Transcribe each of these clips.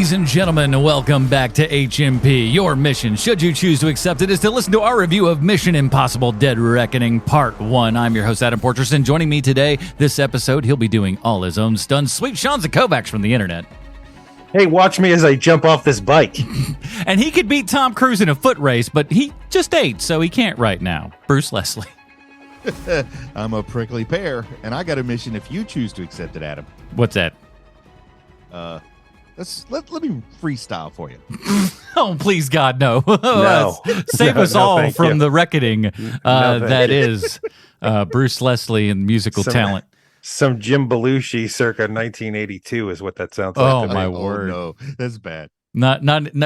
Ladies and gentlemen, welcome back to HMP. Your mission, should you choose to accept it, is to listen to our review of Mission Impossible Dead Reckoning Part 1. I'm your host, Adam Porterson. Joining me today, this episode, he'll be doing all his own stunts. Sweet Sean Zakovacs from the internet. Hey, watch me as I jump off this bike. And he could beat Tom Cruise in a foot race, but he just ate, so he can't right now. Bruce Leslie. I'm a prickly pear, and I got a mission if you choose to accept it, Adam. What's that? Let me freestyle for you. Oh, please, God, no. No. Save us No, all thank from you. the reckoning that is Bruce Leslie and musical talent. Some Jim Belushi circa 1982 is what that sounds like. Oh, to me. my word. No, that's bad. Not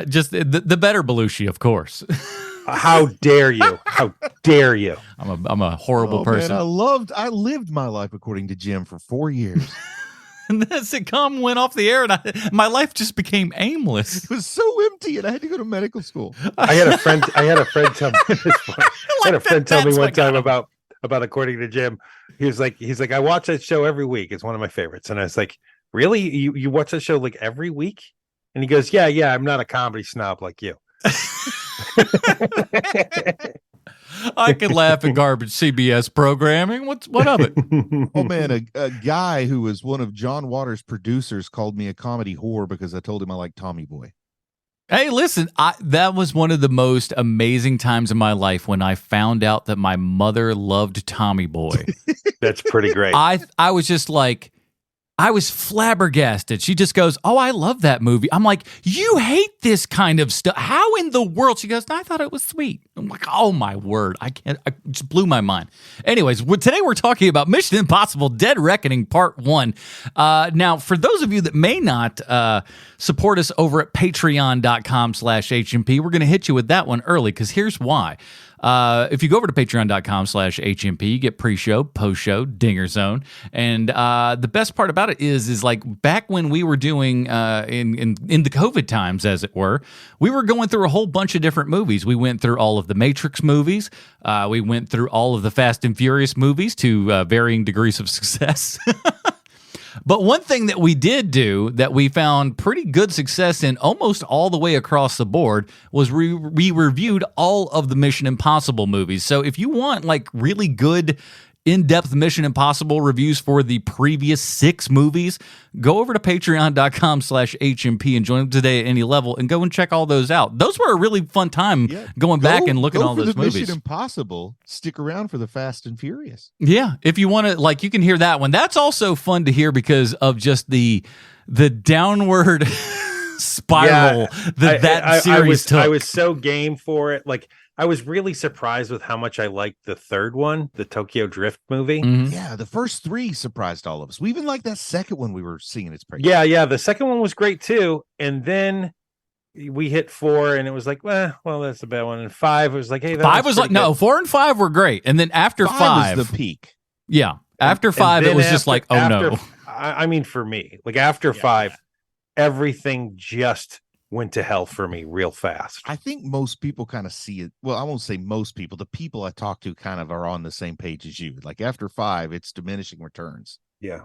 just the better Belushi, of course. How dare you? How dare you? I'm a horrible person. Man, I lived my life according to Jim for 4 years. And the sitcom went off the air, and my life just became aimless. It was so empty, and I had to go to medical school. I had a friend tell me this one. I had a friend tell me one time about according to Jim. He's like, I watch that show every week. It's one of my favorites. And I was like, really? You watch that show like every week? And he goes, yeah. I'm not a comedy snob like you. I can laugh at garbage CBS programming. What of it? Oh, man, a guy who was one of John Waters' producers called me a comedy whore because I told him I like Tommy Boy. Hey, listen, that was one of the most amazing times in my life when I found out that my mother loved Tommy Boy. That's pretty great. I was just like, I was flabbergasted. She just goes, "Oh, I love that movie." I'm like, "You hate this kind of stuff. How in the world?" She goes, "No, I thought it was sweet." I'm like, "Oh my word. I just blew my mind." Anyways, today we're talking about Mission Impossible Dead Reckoning Part 1. Now, for those of you that may not support us over at patreon.com/HMP, we're going to hit you with that one early because here's why. If you go over to patreon.com/HMP, you get pre-show, post-show, Dinger Zone. And the best part about it is like back when we were doing in the COVID times, as it were, we were going through a whole bunch of different movies. We went through all of the Matrix movies. We went through all of the Fast and Furious movies to varying degrees of success. But one thing that we did do that we found pretty good success in almost all the way across the board was we reviewed all of the Mission Impossible movies. So if you want like really good in-depth Mission Impossible reviews for the previous 6 movies, go over to patreon.com/HMP and join them today at any level and go and check all those out. Those were a really fun time going back and looking at all those movies. Mission Impossible, stick around for the Fast and Furious. Yeah, if you want to, like, you can hear that one. That's also fun to hear because of just the downward spiral that series took. I was so game for it. Like, I was really surprised with how much I liked the third one, the Tokyo Drift movie. Mhm. Yeah, the first 3 surprised all of us. We even liked that second one we were seeing its praise. Yeah. The second one was great too. And then we hit 4 and it was like, well, that's a bad one. And 5, it was like, hey, that 5 was like, no, 4 and 5 were great. And then after 5 was the peak. Yeah. After 5, it was just like, oh no. I mean, for me, like after 5, everything just went to hell for me real fast. I think most people kind of see it. Well, I won't say most people. The people I talk to kind of are on the same page as you. Like after 5, it's diminishing returns. Yeah.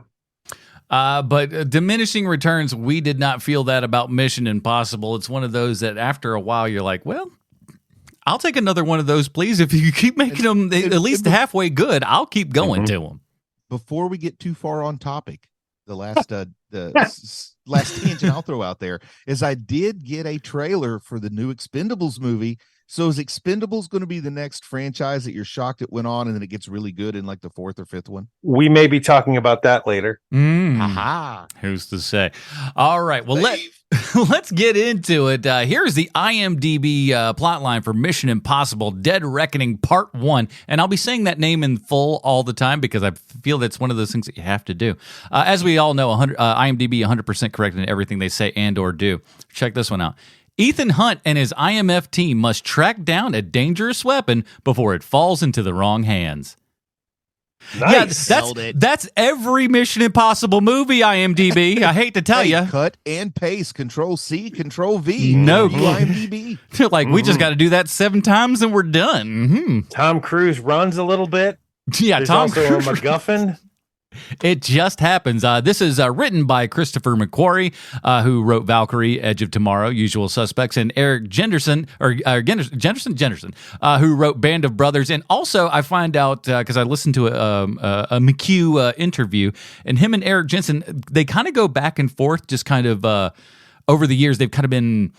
But diminishing returns, we did not feel that about Mission Impossible. It's one of those that after a while you're like, well, I'll take another one of those, please. If you keep making them at least halfway good, I'll keep going to them. Before we get too far on topic, the last last tangent I'll throw out there is I did get a trailer for the new Expendables movie. So is Expendables going to be the next franchise that you're shocked it went on and then it gets really good in like the 4th or 5th one? We may be talking about that later. Aha. Who's to say? All right. Well, let's get into it. Here's the IMDb plotline for Mission Impossible Dead Reckoning Part 1. And I'll be saying that name in full all the time because I feel that's one of those things that you have to do. As we all know, IMDb 100% correct in everything they say and or do. Check this one out. Ethan Hunt and his IMF team must track down a dangerous weapon before it falls into the wrong hands. Nice. Yeah, that's every Mission Impossible movie, IMDb. I hate to tell you. Cut and paste, Control C, Control V. No. IMDb. Like, we just got to do that 7 times and we're done. Tom Cruise runs a little bit. Yeah, There's Tom also Cruise. a MacGuffin. It just happens. This is written by Christopher McQuarrie, who wrote Valkyrie, Edge of Tomorrow, Usual Suspects, and Eric Jenderson, who wrote Band of Brothers. And also, I find out, because I listened to a McHugh interview, and him and Eric Jensen, they kind of go back and forth, just kind of over the years, they've kind of been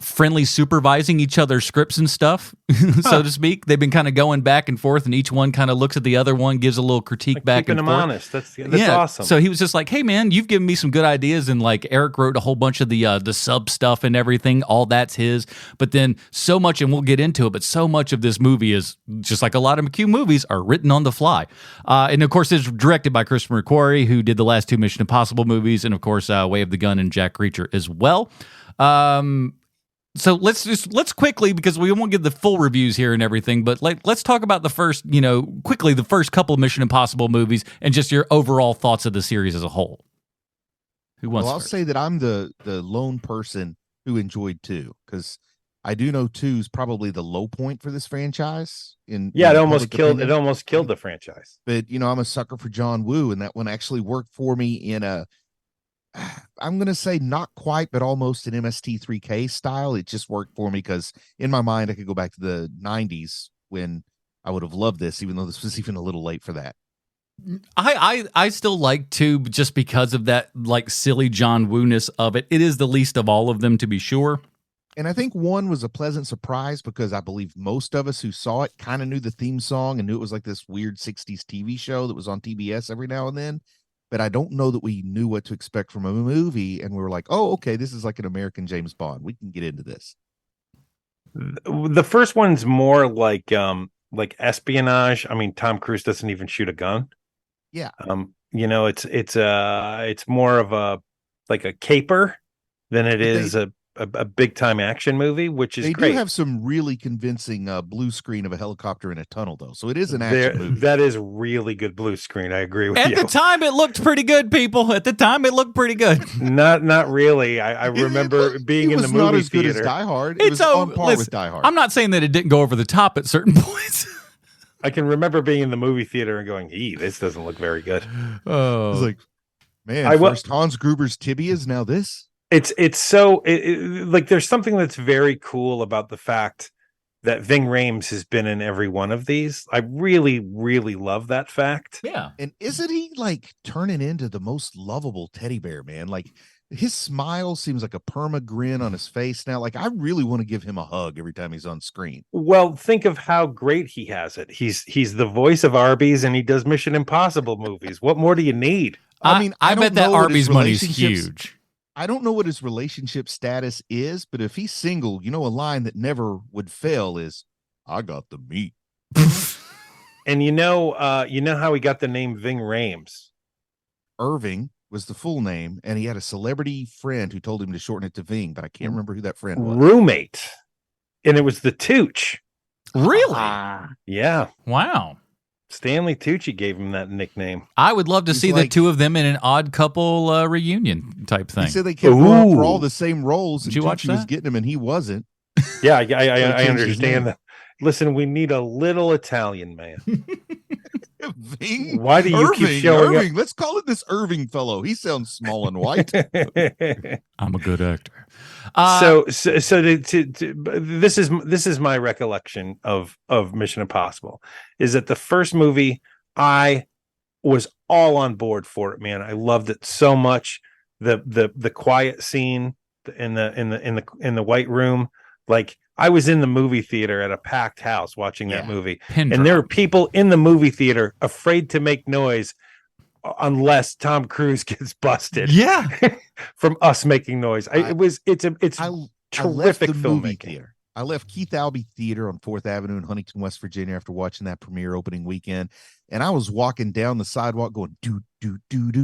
friendly supervising each other's scripts and stuff, so to speak. They've been kind of going back and forth, and each one kind of looks at the other one, gives a little critique like back and keeping forth. them honest. That's awesome. So he was just like, "Hey man, you've given me some good ideas," and like Eric wrote a whole bunch of the sub stuff and everything. All that's his. But then so much, and we'll get into it. But so much of this movie is just like a lot of McHugh movies are written on the fly. And of course, it's directed by Christopher McQuarrie, who did the last two Mission Impossible movies, and of course, Way of the Gun and Jack Reacher as well. So let's quickly, because we won't give the full reviews here and everything, but let's talk about the first, quickly, the first couple of Mission Impossible movies and just your overall thoughts of the series as a whole. Who wants? Well, I'll first? say that I'm the lone person who enjoyed 2, because I do know 2 is probably the low point for this franchise. It almost killed the franchise. But I'm a sucker for John Woo, and that one actually worked for me in I'm going to say not quite, but almost an MST3K style. It just worked for me because in my mind, I could go back to the 90s when I would have loved this, even though this was even a little late for that. I still like 2 just because of that like silly John Woo-ness of it. It is the least of all of them, to be sure. And I think 1 was a pleasant surprise because I believe most of us who saw it kind of knew the theme song and knew it was like this weird 60s TV show that was on TBS every now and then. But I don't know that we knew what to expect from a movie, and we were like, "Oh, okay, this is like an American James Bond. We can get into this." The first one's more like espionage. I mean, Tom Cruise doesn't even shoot a gun. Yeah. It's more of a caper than it is a big time action movie, which is great. They do have some really convincing blue screen of a helicopter in a tunnel, though, so it is an action movie. That is really good blue screen. I agree with you. At the time, it looked pretty good, people. At the time, it looked pretty good. Not really. I remember being in the movie not as theater. Good as Die Hard. It was on par with Die Hard. I'm not saying that it didn't go over the top at certain points. I can remember being in the movie theater and going, this doesn't look very good. Oh, it's like, man, first Hans Gruber's tibias, now this. It's so like there's something that's very cool about the fact that Ving Rhames has been in every one of these. I really, really love that fact. Yeah. And isn't he like turning into the most lovable teddy bear, man? Like his smile seems like a perma grin on his face now. Like I really want to give him a hug every time he's on screen. Well, think of how great he has it. He's the voice of Arby's and he does Mission Impossible movies. What more do you need? I mean, I bet that Arby's money's huge. I don't know what his relationship status is, but if he's single, a line that never would fail is, "I got the meat." And you know how he got the name Ving Rhames? Irving was the full name, and he had a celebrity friend who told him to shorten it to Ving, but I can't remember who that friend was. Roommate. And it was the Tooch. Really? Yeah. Wow. Stanley Tucci gave him that nickname. I would love to see the two of them in an odd couple reunion type thing. He said they kept going for all the same roles. Did you watch that? Was getting them, and he wasn't. Yeah, I understand that. Listen, we need a little Italian man. Ving? Why do you keep showing Irving? Let's call it this Irving fellow. He sounds small and white. I'm a good actor. This is my recollection of Mission Impossible, is that the first movie I was all on board for it, man. I loved it so much. The quiet scene in the white room, like I was in the movie theater at a packed house watching that movie, and there were people in the movie theater afraid to make noise unless Tom Cruise gets busted. Yeah, from us making noise. It's terrific filmmaking. I left Keith Albee Theater on 4th Avenue in Huntington, West Virginia after watching that premiere opening weekend. And I was walking down the sidewalk going, do,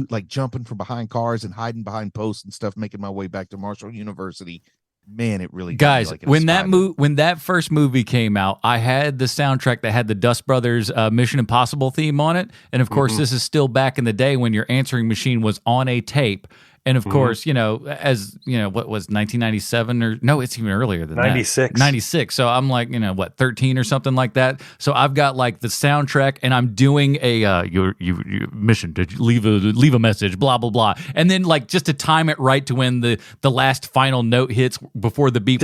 like jumping from behind cars and hiding behind posts and stuff, making my way back to Marshall University. Man, it really guys. Like when that first movie came out, I had the soundtrack that had the Dust Brothers Mission Impossible theme on it, and of course, this is still back in the day when your answering machine was on a tape, And of course, you know, as you know, what was 1997 or no, it's even earlier than 96. that. 96. So I'm like, you know, what, 13 or something like that. So I've got like the soundtrack, and I'm doing a your mission to leave a message, blah blah blah, and then like just to time it right to when the last final note hits before the beep.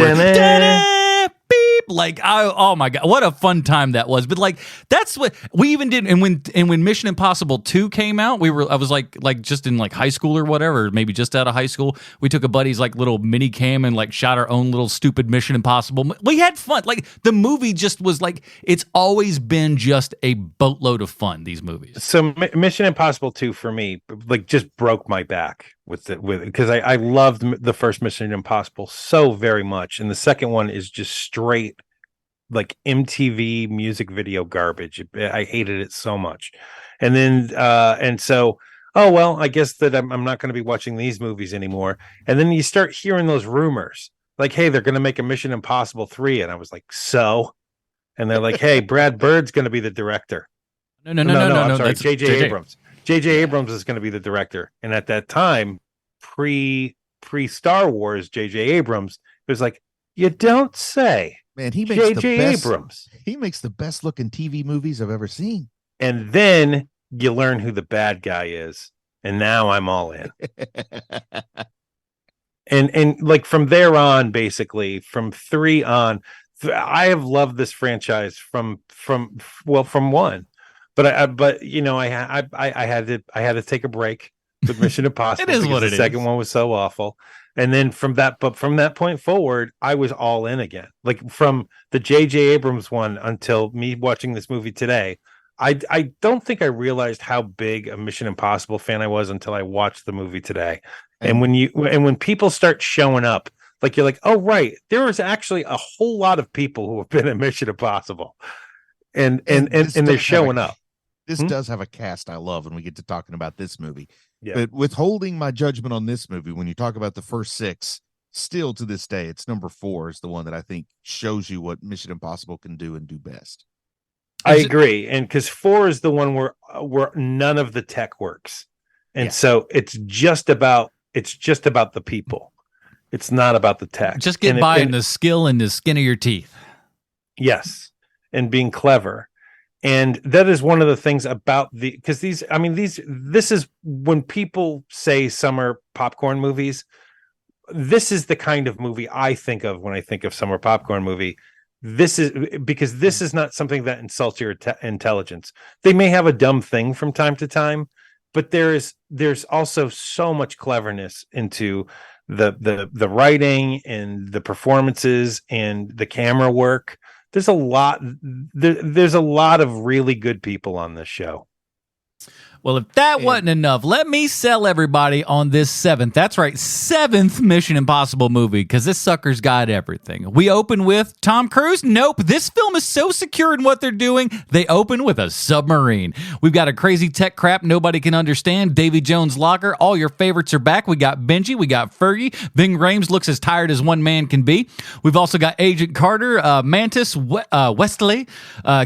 Beep, like oh my god, what a fun time that was. But like that's what we even did. And when Mission Impossible 2 came out, I was like just in like high school or whatever, maybe just out of high school. We took a buddy's like little mini cam and like shot our own little stupid Mission Impossible. We had fun. Like the movie just was like, it's always been just a boatload of fun, these movies. So Mission Impossible 2 for me like just broke my back because I loved the first Mission Impossible so very much, and the second one is just straight like MTV music video garbage. I hated it so much, and then and so oh well, I guess that I'm not going to be watching these movies anymore. And then you start hearing those rumors like, hey, they're going to make a Mission Impossible 3, and I was like, so, and they're like, hey, Brad Bird's going to be the director. No. I'm sorry, That's J.J. Abrams. J.J. Abrams is going to be the director. And at that time, pre Star Wars, J.J. Abrams, it was like, you don't say. Man, he makes J.J. Abrams. He makes the best looking TV movies I've ever seen. And then you learn who the bad guy is. And now I'm all in. and like from there on, basically, from 3 on, I have loved this franchise from one. But you know, I had to take a break with Mission Impossible. It is what it is. The second one was so awful, and then from that point forward, I was all in again. Like from the J.J. Abrams one until me watching this movie today, I don't think I realized how big a Mission Impossible fan I was until I watched the movie today. And when people start showing up, like you're like, oh right, there is actually a whole lot of people who have been in Mission Impossible, and they're showing up. This does have a cast I love when we get to talking about this movie. Yeah. But withholding my judgment on this movie, when you talk about the first 6, still to this day, it's number 4 is the one that I think shows you what Mission Impossible can do and do best. I agree. And because 4 is the one where none of the tech works. And so it's just about the people. It's not about the tech. Just get by in the skill and the skin of your teeth. Yes. And being clever. And that is one of the things about this is when people say summer popcorn movies, this is the kind of movie I think of when I think of summer popcorn movie. This is not something that insults your intelligence. They may have a dumb thing from time to time, but there's also so much cleverness into the writing and the performances and the camera work. There's a lot of really good people on this show. Well, if that wasn't enough, let me sell everybody on this 7th. That's right, 7th Mission Impossible movie, because this sucker's got everything. We open with Tom Cruise? Nope. This film is so secure in what they're doing, they open with a submarine. We've got a crazy tech crap nobody can understand. Davy Jones' locker. All your favorites are back. We got Benji. We got Fergie. Ving Rhames looks as tired as one man can be. We've also got Agent Carter, Mantis, Westley,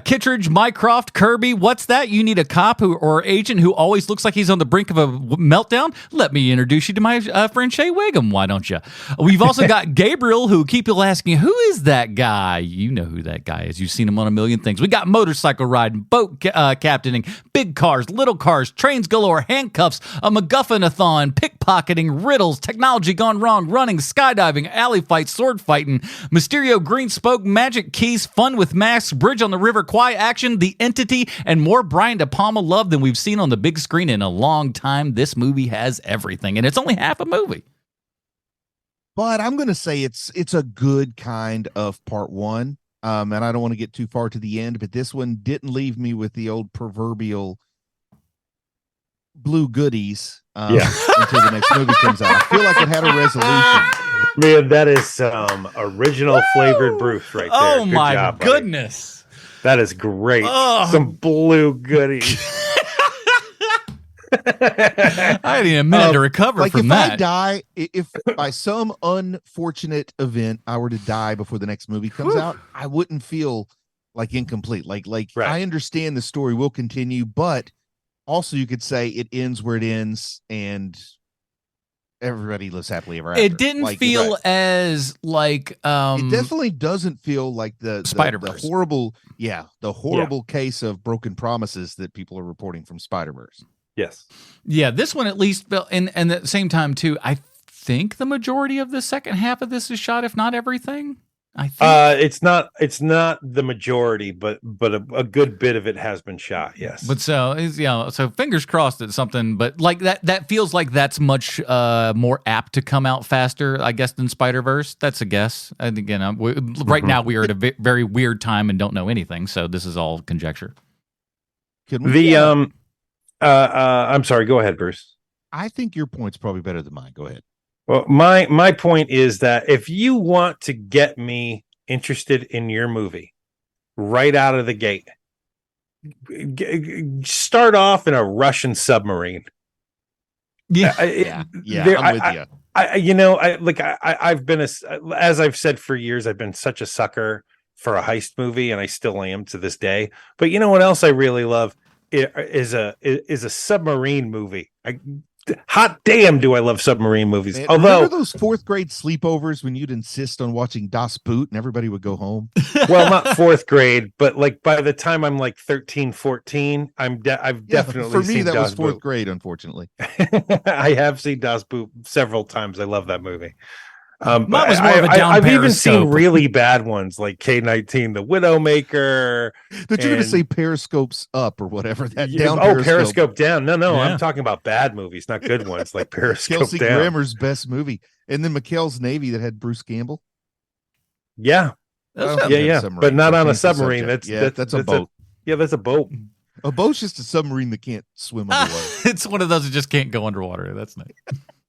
Kittredge, Mycroft, Kirby. What's that? You need a cop or agent who always looks like he's on the brink of a meltdown? Let me introduce you to my friend Shea Wiggum, why don't you? We've also got Gabriel, who people asking, who is that guy? You know who that guy is. You've seen him on a million things. We got motorcycle riding, boat captaining, big cars, little cars, trains galore, handcuffs, a MacGuffin-a-thon, pickpocketing, riddles, technology gone wrong, running, skydiving, alley fights, sword fighting, Mysterio green spoke, magic keys, fun with masks, bridge on the river, quiet action, the entity, and more Brian De Palma love than we've seen on the big screen in a long time. This movie has everything, and it's only half a movie. But I'm going to say it's a good kind of part 1. And I don't want to get too far to the end, but this one didn't leave me with the old proverbial blue goodies until the next movie comes out. I feel like it had a resolution. Man, that is some original flavored Bruce right there. Oh, Good my job, buddy. goodness. That is great. Oh. Some blue goodies. I need a minute to recover from that. If by some unfortunate event I were to die before the next movie comes out, I wouldn't feel like incomplete. Like right. I understand the story will continue, but also you could say it ends where it ends, and everybody lives happily ever after. It didn't feel as like it definitely doesn't feel like the Spider-Verse. The horrible case of broken promises that people are reporting from Spider-Verse. Yes. Yeah, this one at least felt, and at the same time too, I think the majority of the second half of this is shot, if not everything. I think it's not the majority, but a good bit of it has been shot. Yes. But so fingers crossed that something, but like that feels like that's much more apt to come out faster, I guess, than Spider-Verse. That's a guess. And again, right now we are at a very weird time and don't know anything, so this is all conjecture. I'm sorry. Go ahead, Bruce. I think your point's probably better than mine. Go ahead. Well, my point is that if you want to get me interested in your movie right out of the gate, start off in a Russian submarine. Yeah, I'm with you. I've been as I've said for years, I've been such a sucker for a heist movie, and I still am to this day. But you know what else I really love is a submarine movie. Hot damn, do I love submarine movies. Man, although remember those 4th grade sleepovers when you'd insist on watching Das Boot and everybody would go home? Well, not 4th grade, but like by the time I'm like 13, 14, I've definitely for me seen that Das was 4th Boot. grade, unfortunately. I have seen Das Boot several times. I love that movie. Mine was more of a down I've even seen Periscope. really bad ones like K-19, The Widowmaker. That you're going to say Periscope's up or whatever. Periscope down. No, Yeah. I'm talking about bad movies, not good ones like Periscope Kelsey down. Grammer's best movie. And then McHale's Navy that had Bruce Campbell. Yeah, but not on a submarine. That's a boat. That's a boat. A boat's just a submarine that can't swim underwater. It's one of those that just can't go underwater. That's nice.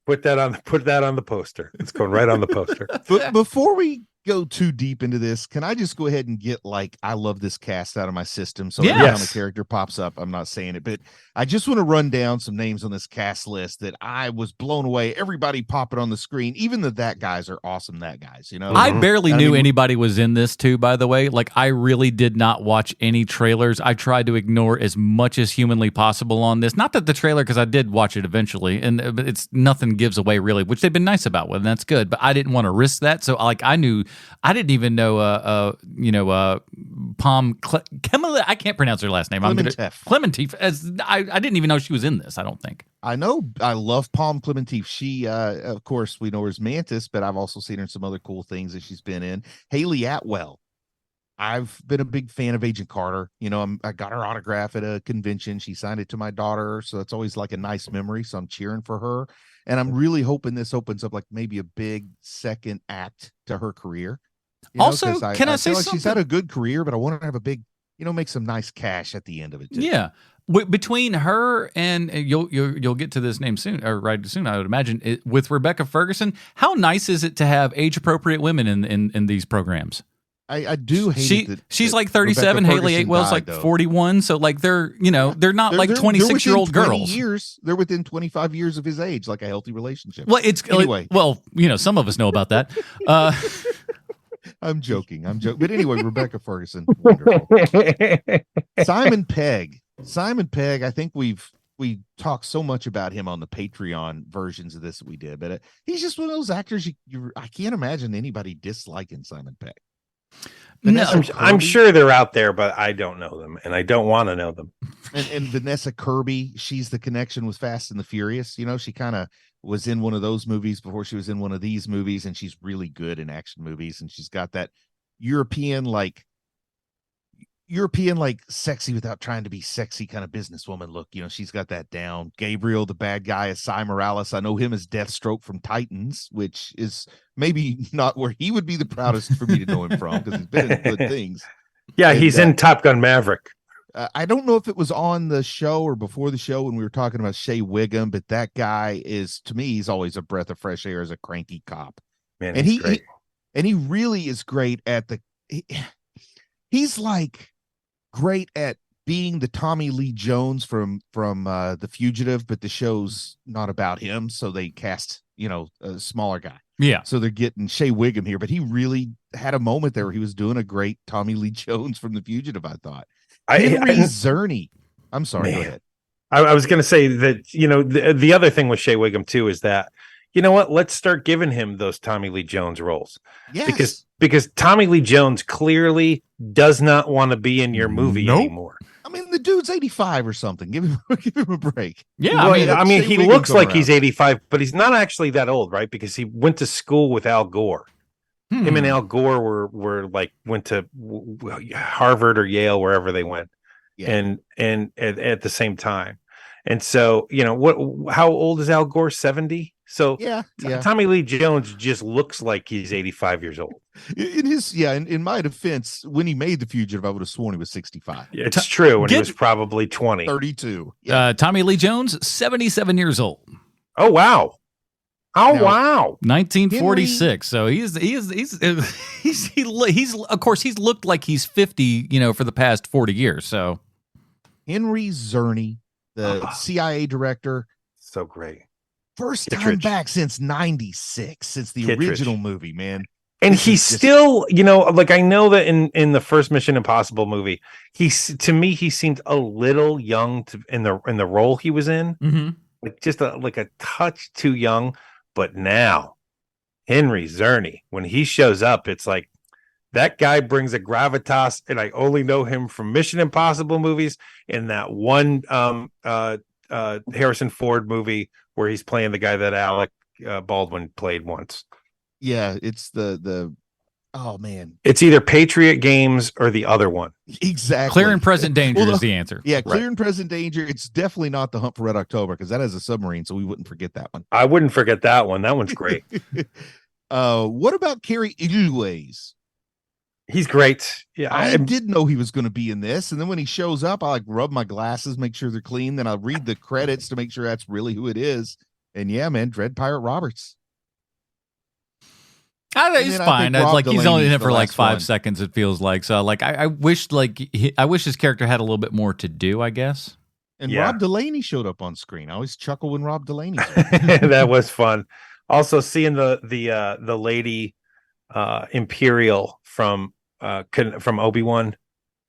Put that on the poster. It's going right on the poster. But before we go too deep into this, can I just go ahead and get I love this cast out of my system? So every time a character pops up, I'm not saying it, but I just want to run down some names on this cast list that I was blown away. Everybody popping on the screen, even that guys are awesome. That guys, I barely knew anybody was in this too, by the way. Like I really did not watch any trailers. I tried to ignore as much as humanly possible on this. Not that the trailer, because I did watch it eventually, and it's nothing gives away really, which they've been nice about, and that's good. But I didn't want to risk that, so I knew. I didn't even know, Palm Kemala. I can't pronounce her last name. Clementif. I didn't even know she was in this. I don't think. I know. I love Palm Clementif. She, of course, we know her as Mantis, but I've also seen her in some other cool things that she's been in. Haley Atwell. I've been a big fan of Agent Carter. I got her autograph at a convention. She signed it to my daughter, so it's always like a nice memory. So I'm cheering for her, and I'm really hoping this opens up like maybe a big second act to her career. Also, can I say like something? She's had a good career, but I want her to have a big, make some nice cash at the end of it too. Yeah. Between her and you'll get to this name soon, or right soon, I would imagine, with Rebecca Ferguson, how nice is it to have age appropriate women in these programs? I do hate it. She's like 37. Haley Atwell's like 41. So like they're not like 26-year-old girls. They're within 25 years of his age, like a healthy relationship. Well, anyway. Some of us know about that. I'm joking. But anyway, Rebecca Ferguson, wonderful. Simon Pegg. I think we talked so much about him on the Patreon versions of this that we did, but he's just one of those actors I can't imagine anybody disliking Simon Pegg. I'm sure they're out there, but I don't know them, and I don't want to know them. And Vanessa Kirby, she's the connection with Fast and the Furious. She kind of was in one of those movies before she was in one of these movies, and she's really good in action movies, and she's got that European sexy without trying to be sexy kind of businesswoman look. She's got that down. Gabriel, the bad guy, is Cy Morales. I know him as Deathstroke from Titans, which is maybe not where he would be the proudest for me to know him from, because he's been in good things. Yeah, he's in Top Gun Maverick. I don't know if it was on the show or before the show when we were talking about Shea Wiggum, but that guy is, to me, he's always a breath of fresh air as a cranky cop. Man, and he really is great at he's like great at being the Tommy Lee Jones from The Fugitive, but the show's not about him, so they cast a smaller guy. Yeah. So they're getting Shea Wiggum here, but he really had a moment there where he was doing a great Tommy Lee Jones from The Fugitive, I thought. Henry Czerny. I'm sorry, go ahead. I was going to say that, the other thing with Shea Wiggum too is that, you know what? Let's start giving him those Tommy Lee Jones roles. Yes. Because Tommy Lee Jones clearly does not want to be in your movie anymore. I mean, the dude's 85 or something. Give him a break. Yeah, well, I mean he looks like he's 85, but he's not actually that old, right? Because he went to school with Al Gore. Him and Al Gore were like went to Harvard or Yale, wherever they went, and at the same time. And so, you know, how old is Al Gore? 70. So Tommy Lee Jones just looks like he's 85 years old. In my defense, when he made The Fugitive, I would have sworn he was 65. Yeah, it's true. And he was probably 20. 32. Tommy Lee Jones, 77 years old. Oh, wow. Wow. 1946. So he's of course he's looked like he's 50, you know, for the past 40 years. So Henry Czerny, the CIA director. So great. First time back since 96, since the original movie, man. And he's still, you know, like I know that in the first Mission Impossible movie, to me he seemed a little young in the role he was in, like just a touch too young. But now, Henry Czerny, when he shows up, it's like that guy brings a gravitas, and I only know him from Mission Impossible movies and that one Harrison Ford movie where he's playing the guy that Alec Baldwin played once. Yeah, it's the oh man, it's either Patriot Games or the other one. Exactly. Clear and Present Danger is the answer. Yeah, Clear and Present Danger. It's definitely not The Hunt for Red October because that has a submarine, so we wouldn't forget that one. I wouldn't forget that one. That one's great. What about Cary Elwes? He's great. Yeah, I did know he was going to be in this, and then when he shows up, I like rub my glasses, make sure they're clean. Then I'll read the credits to make sure that's really who it is. And yeah, man, Dread Pirate Roberts. He's fine. Like he's only in it for like 5 seconds. It feels like so. Like I wish I wish his character had a little bit more to do. I guess. And Rob Delaney showed up on screen. I always chuckle when Rob Delaney's that was fun. Also seeing the lady Imperial from Obi-Wan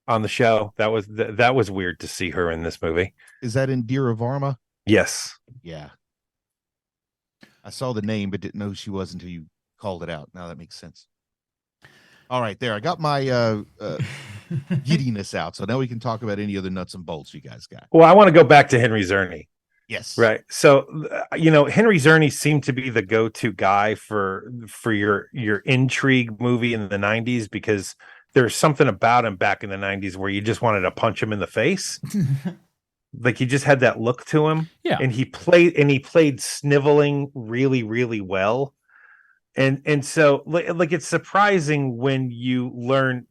on the show. That was weird to see her in this movie. Is that Indira Varma? Yes. Yeah. I saw the name but didn't know who she was until you called it out. Now that makes sense. All right, there. I got my giddiness out, so now we can talk about any other nuts and bolts you guys got. Well, I want to go back to Henry Czerny. Yes. Right. So, you know, Henry Czerny seemed to be the go-to guy for your intrigue movie in the 90s because there's something about him back in the 90s where you just wanted to punch him in the face. Like he just had that look to him. Yeah. And he played sniveling really, really well. And so like it's surprising when you learn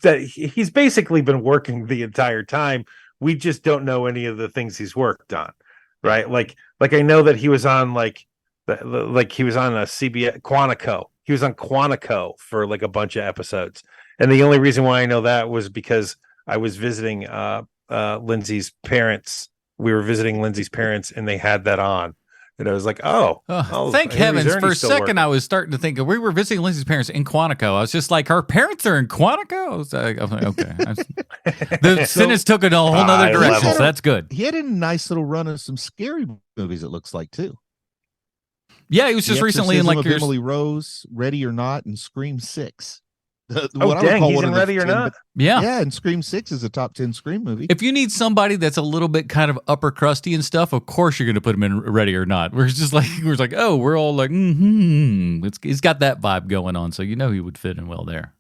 that he's basically been working the entire time. We just don't know any of the things he's worked on, right? Like I know that he was on he was on a CBS Quantico. He was on Quantico for like a bunch of episodes, and the only reason why I know that was because I was visiting Lindsay's parents. We were visiting Lindsay's parents, and they had that on. And I was like, thank heavens. For a second, working. I was starting to think we were visiting Lindsay's parents in Quantico. I was just like, her parents are in Quantico? I was like, okay. The sentence took it a whole nother direction, so that's good. He had a nice little run of some scary movies, it looks like, too. Yeah, he was just recently in like Emily Rose, Ready or Not, and Scream 6. He's in Ready or Not? Yeah, and Scream 6 is a top 10 Scream movie. If you need somebody that's a little bit kind of upper crusty and stuff, of course you're going to put him in Ready or Not. We're like, oh, we're all like, It's got that vibe going on, so you know he would fit in well there.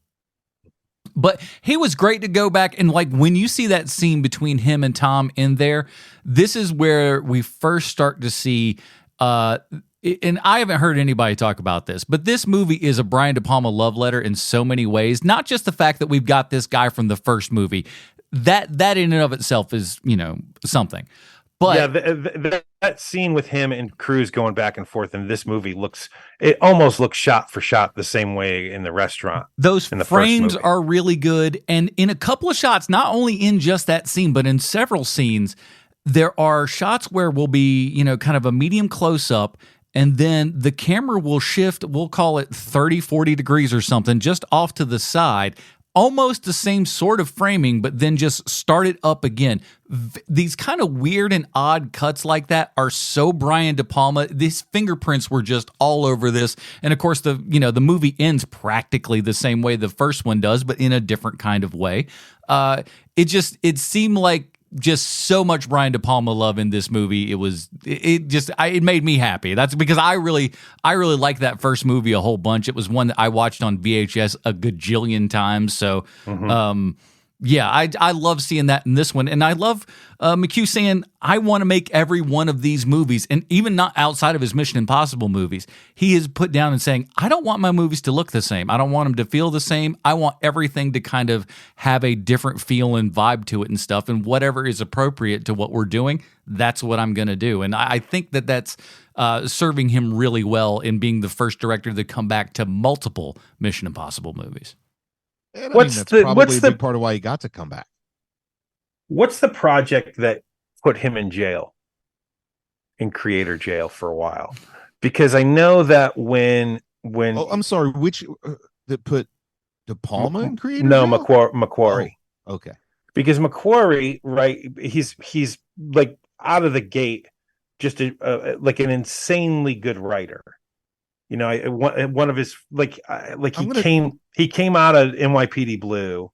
But he was great to go back and like when you see that scene between him and Tom in there, this is where we first start to see and I haven't heard anybody talk about this, but this movie is a Brian De Palma love letter in so many ways. Not just the fact that we've got this guy from the first movie. That in and of itself is, you know, something. But yeah, that scene with him and Cruise going back and forth in this movie almost looks shot for shot the same way in the restaurant. Those frames are really good. And in a couple of shots, not only in just that scene, but in several scenes, there are shots where we'll be, you know, kind of a medium close up. And then the camera will shift, we'll call it 30, 40 degrees or something, just off to the side almost the same sort of framing, but then just start it up again. These kind of weird and odd cuts like that are so Brian De Palma. These fingerprints were just all over this. And of course, the movie ends practically the same way the first one does, but in a different kind of way. It seemed like just so much Brian De Palma love in this movie. It made me happy. That's because I really liked that first movie a whole bunch. It was one that I watched on VHS a gajillion times. So, yeah, I love seeing that in this one. And I love McHugh saying, I want to make every one of these movies, and even not outside of his Mission Impossible movies, he is put down and saying, I don't want my movies to look the same. I don't want them to feel the same. I want everything to kind of have a different feel and vibe to it and stuff. And whatever is appropriate to what we're doing, that's what I'm going to do. And I think that's serving him really well in being the first director to come back to multiple Mission Impossible movies. And that's probably a big part of why he got to come back. What's the project that put him in jail, in creator jail for a while? Because I know that when I'm sorry, which that put De Palma in creator no jail? Macquarie. Oh, okay. Because Macquarie, right? He's like out of the gate, just like an insanely good writer. You know, one of his he came out of NYPD Blue,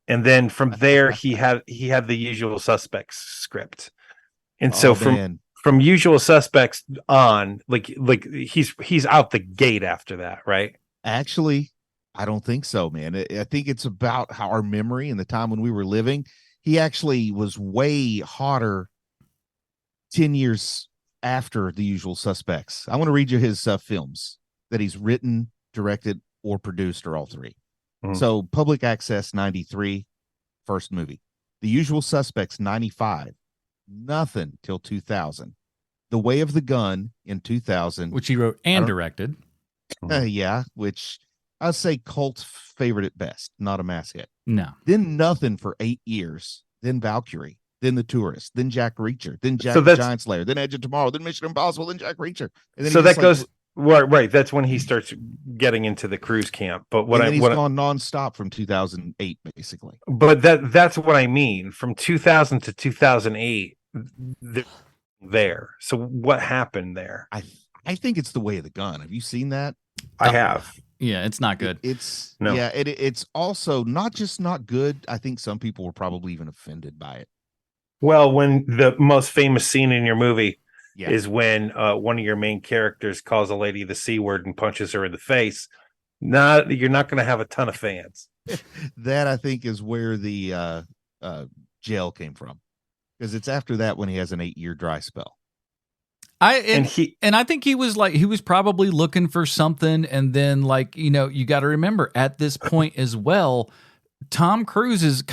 and then from there he had the Usual Suspects script, and so from Usual Suspects on, like he's out the gate after that, right? Actually, I don't think so, man. I think it's about how our memory and the time when we were living. He actually was way hotter 10 years after The Usual Suspects. I want to read you his films that he's written, directed, or produced, or all three. So Public Access, 93, first movie. The Usual Suspects, 95. Nothing till 2000. The Way of the Gun in 2000. Which he wrote and directed. Yeah, which I'd say cult favorite at best, not a mass hit. No. Then Nothing for 8 years. Then Valkyrie. Then The Tourist, then Jack Reacher, then Jack the Giant Slayer, then Edge of Tomorrow, then Mission Impossible, then Jack Reacher. And then so that goes right. That's when he starts getting into the cruise camp. But he's gone nonstop from 2008, basically. But that's what I mean. From 2000 to 2008, there. So what happened there? I think it's The Way of the Gun. Have you seen that? I have. Yeah, it's not good. It's also not just not good. I think some people were probably even offended by it. Well, when the most famous scene in your movie is when one of your main characters calls a lady the C word and punches her in the face, you're not going to have a ton of fans. That, I think, is where the jail came from, because it's after that when he has an 8-year dry spell. I think he was probably looking for something, and then you got to remember at this point as well, Tom Cruise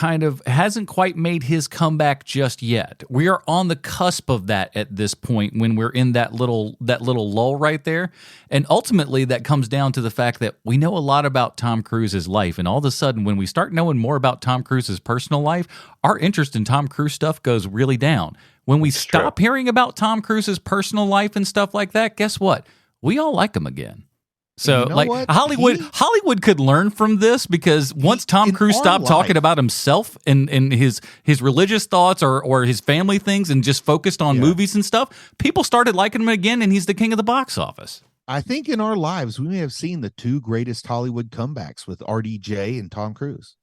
hasn't quite made his comeback just yet. We are on the cusp of that at this point when we're in that little lull right there. And ultimately that comes down to the fact that we know a lot about Tom Cruise's life. And all of a sudden, when we start knowing more about Tom Cruise's personal life, our interest in Tom Cruise stuff goes really down. When we stop hearing about Tom Cruise's personal life and stuff like that, guess what? We all like him again. So, Hollywood could learn from this, because once Tom Cruise stopped talking about himself and his religious thoughts or his family things and just focused on movies and stuff, people started liking him again, and he's the king of the box office. I think in our lives, we may have seen the two greatest Hollywood comebacks with RDJ and Tom Cruise.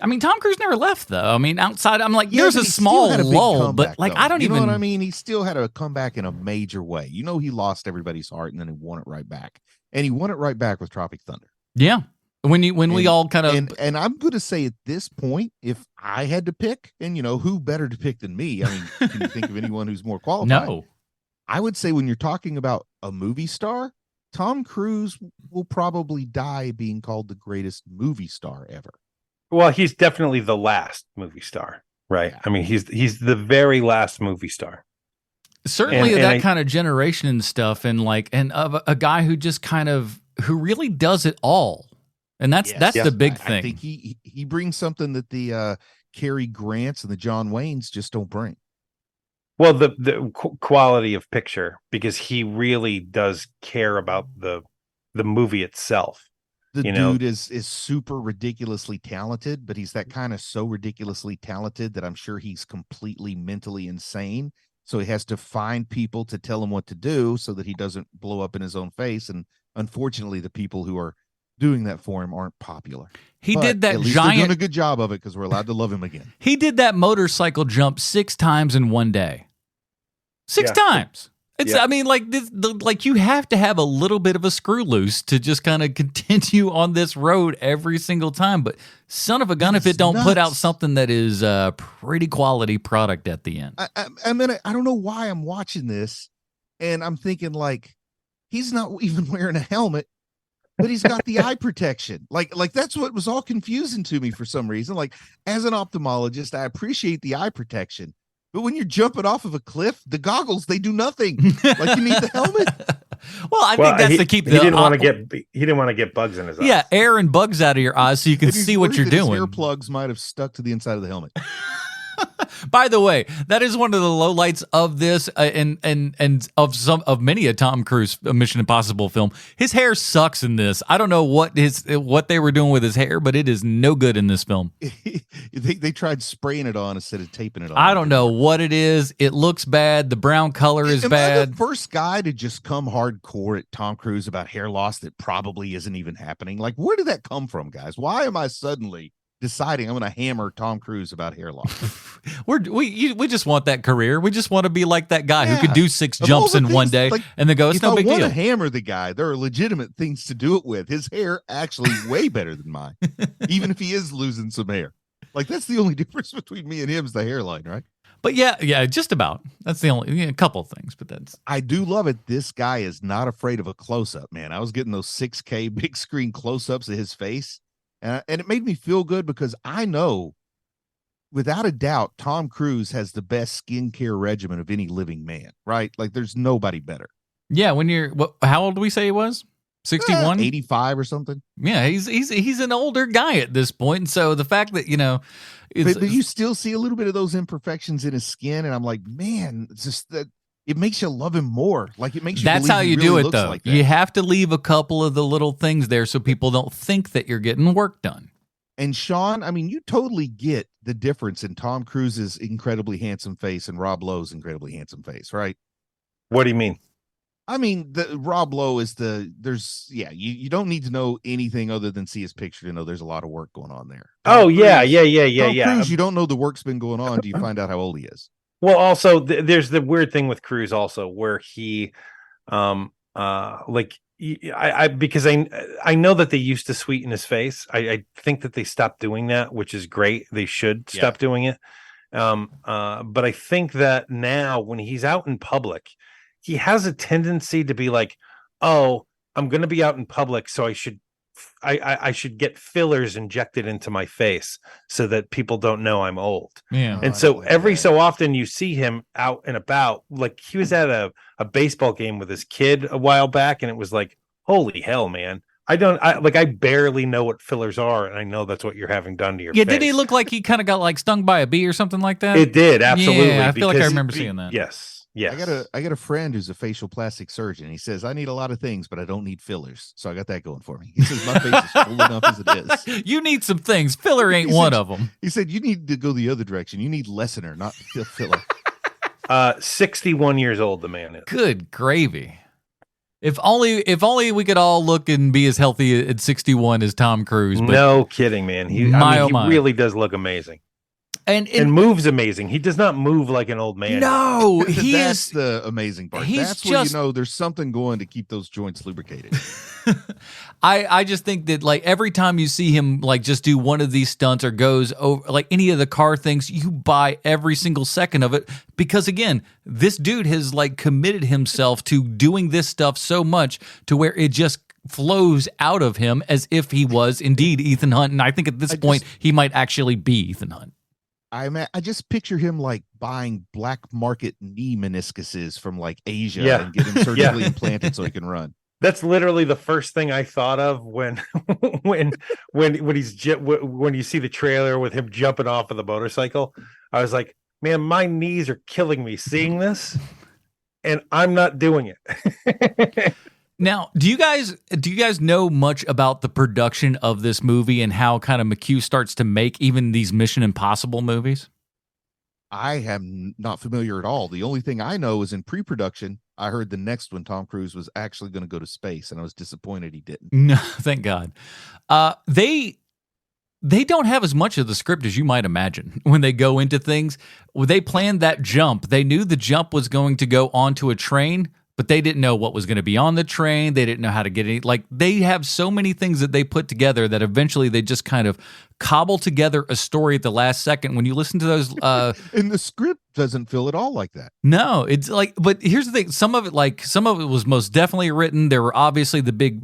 I mean, Tom Cruise never left, though. I mean, outside, I'm like, there's a small lull, but I don't even. You know what I mean? He still had a comeback in a major way. You know, he lost everybody's heart, and then he won it right back. And he won it right back with Tropic Thunder. Yeah. We all kind of. And I'm going to say at this point, if I had to pick, and who better to pick than me? I mean, can you think of anyone who's more qualified? No. I would say when you're talking about a movie star, Tom Cruise will probably die being called the greatest movie star ever. Well, he's definitely the last movie star, right? Yeah. I mean, he's the very last movie star. Certainly that kind of generation and stuff, and of a guy who just who really does it all. And that's the big thing. I think he brings something that the Cary Grants and the John Waynes just don't bring. Well, the quality of picture, because he really does care about the movie itself. The you know, dude is super ridiculously talented, but he's that kind of so ridiculously talented that I'm sure he's completely mentally insane. So he has to find people to tell him what to do so that he doesn't blow up in his own face. And unfortunately, the people who are doing that for him aren't popular. He But did that at least giant. they're doing a good job of it because we're allowed to love him again. He did that motorcycle jump 6 times in one day. 6 Yeah. times. It's. Yeah. I mean, like this. Like you have to have a little bit of a screw loose to just kind of continue on this road every single time. But son of a gun, if That's it don't put out nuts. something that is a pretty quality product at the end. I mean, I don't know why I'm watching this, and I'm thinking like he's not even wearing a helmet, but he's got the eye protection. Like that's what was all confusing to me for some reason. Like as an ophthalmologist, I appreciate the eye protection, but when you're jumping off of a cliff, the goggles they do nothing. Like you need the helmet. Well, I think that's to keep he the. didn't want to get bugs in his eyes. Yeah, air and bugs out of your eyes so you can Maybe he's see what worried you're that his doing. earplugs might have stuck to the inside of the helmet. By the way, that is one of the lowlights of this, and of many a Tom Cruise Mission Impossible film. His hair sucks in this. I don't know what they were doing with his hair, but it is no good in this film. They tried spraying it on instead of taping it on. I don't know what it is. It looks bad. The brown color is Am I bad. the first guy to just come hardcore at Tom Cruise about hair loss that probably isn't even happening? Like, where did that come from, guys? Why am I suddenly deciding I'm going to hammer Tom Cruise about hair loss? We just want that career. We just want to be like that guy who could Yeah. do 6 Of all jumps the in one things, day like, and then go, it's if no I big want deal. to hammer the guy, there are legitimate things to do it with. His hair actually way better than mine, even if he is losing some hair. Like that's the only difference between me and him is the hairline, right? But yeah, just about. That's the only a couple of things, but that's. I do love it. This guy is not afraid of a close up, man. I was getting those 6K big screen close ups of his face, and it made me feel good because I know, without a doubt, Tom Cruise has the best skincare regimen of any living man, right? Like there's nobody better. Yeah, when you're how old do we say he was? 61? 85 or something. Yeah, he's an older guy at this point. And so the fact that, But you still see a little bit of those imperfections in his skin, and I'm like, man, it's just that it makes you love him more. Like it makes you. that's believe how he you really do it looks though. like that. You have to leave a couple of the little things there so people don't think that you're getting work done. And Sean, I mean, you totally get the difference in Tom Cruise's incredibly handsome face and Rob Lowe's incredibly handsome face, right? What do you mean? I mean, the Rob Lowe is you don't need to know anything other than see his picture to know there's a lot of work going on there. Oh, Tom yeah. Cruise, you don't know the work's been going on. Do you find out how old he is? Well, also there's the weird thing with Cruise also where he, like because I know that they used to sweeten his face. I think that they stopped doing that, which is great. They should stop doing it. But I think that now when he's out in public, he has a tendency to be like, oh, I'm going to be out in public, so I should get fillers injected into my face so that people don't know I'm old. Yeah. And so every so often you see him out and about. Like he was at a baseball game with his kid a while back, and it was like, holy hell, man. I barely know what fillers are, and I know that's what you're having done to your face. Yeah, did he look like he kind of got like stung by a bee or something like that? It did, absolutely. Yeah, I feel like I remember seeing that. Yes. Yes. I got a friend who's a facial plastic surgeon. He says, I need a lot of things, but I don't need fillers. So I got that going for me. He says, my face is full enough as it is. You need some things. Filler ain't one of them. He said, you need to go the other direction. You need lessener, not filler. 61 years old, the man is. Good gravy. If only we could all look and be as healthy at 61 as Tom Cruise. But no kidding, man. He really does look amazing. And moves amazing. He does not move like an old man. No, That's the amazing part. That's where just, you know there's something going to keep those joints lubricated. I just think that like every time you see him like just do one of these stunts or goes over like any of the car things, you buy every single second of it because again, this dude has like committed himself to doing this stuff so much to where it just flows out of him as if he was indeed Ethan Hunt. And I think at this point he might actually be Ethan Hunt. I just picture him like buying black market knee meniscuses from like Asia and get him surgically implanted so he can run. That's literally the first thing I thought of when you see the trailer with him jumping off of the motorcycle. I was like, man, my knees are killing me seeing this, and I'm not doing it. Now, do you guys know much about the production of this movie and how kind of McHugh starts to make even these Mission Impossible movies? I am not familiar at all. The only thing I know is in pre-production, I heard the next one, Tom Cruise was actually going to go to space, and I was disappointed he didn't. No, thank God. They don't have as much of the script as you might imagine when they go into things. When they planned that jump, they knew the jump was going to go onto a train, but they didn't know what was going to be on the train. They didn't know how to get any. Like, they have so many things that they put together that eventually they just kind of cobble together a story at the last second. When you listen to those, and the script doesn't feel at all like that. No, it's like. But here's the thing: some of it was most definitely written. There were obviously the big,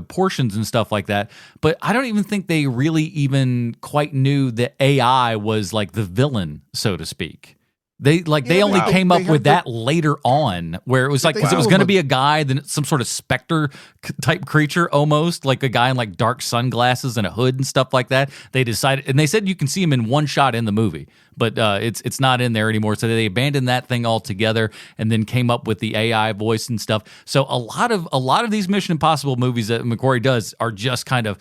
portions and stuff like that. But I don't even think they really even quite knew that AI was like the villain, so to speak. They only came up with that later on, where it was like, because it was going to be a guy, then some sort of specter type creature, almost like a guy in like dark sunglasses and a hood and stuff like that. They decided, and they said you can see him in one shot in the movie, but it's not in there anymore. So they abandoned that thing altogether, and then came up with the AI voice and stuff. So a lot of these Mission Impossible movies that McQuarrie does are just kind of.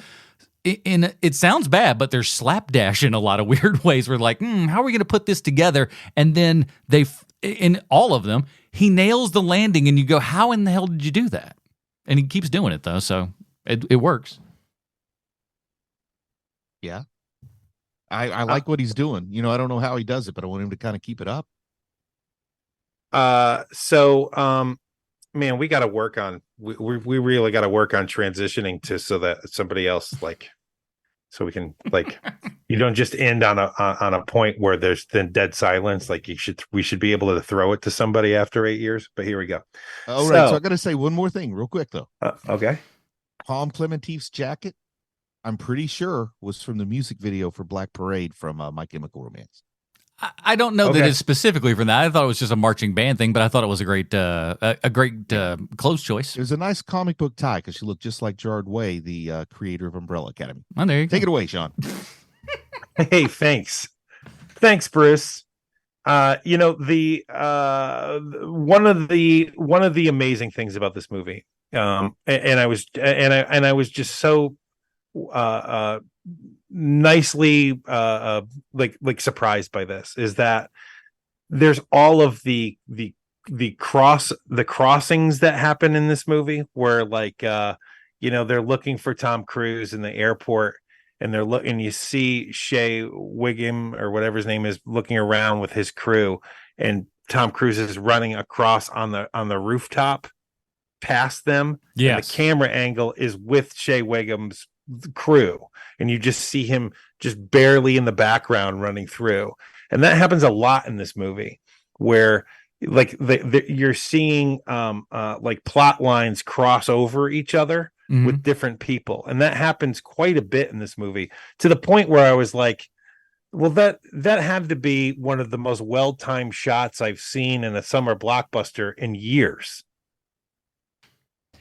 It sounds bad, but there's slapdash in a lot of weird ways. We're like, how are we going to put this together? And then in all of them, he nails the landing, and you go, how in the hell did you do that? And he keeps doing it though, so it works. Yeah, I like what he's doing. I don't know how he does it, but I want him to kind of keep it up. Man, we got to work on. We really got to work on transitioning so that somebody else so we can you don't just end on a point where there's then dead silence. Like we should be able to throw it to somebody after 8 years. But here we go. All right, so I got to say one more thing real quick though. Okay. Palm Clementif's jacket, I'm pretty sure was from the music video for Black Parade from My Chemical Romance. I don't know that it's specifically from that. I thought it was just a marching band thing, but I thought it was a great clothes choice. It was a nice comic book tie because she looked just like Gerard Way, the creator of Umbrella Academy. Oh, there you Take it away, Sean. Hey, thanks, Bruce. The one of the amazing things about this movie, and I was just so nicely surprised by this, is that there's all of the crossings that happen in this movie where they're looking for Tom Cruise in the airport, and and you see Shea Wiggum or whatever his name is looking around with his crew, and Tom Cruise is running across on the rooftop past them. Yes. And the camera angle is with Shea Wiggum's crew, and you just see him just barely in the background running through. And that happens a lot in this movie, where you're seeing plot lines cross over each other with different people, and that happens quite a bit in this movie, to the point where I was like, well, that had to be one of the most well-timed shots I've seen in a summer blockbuster in years.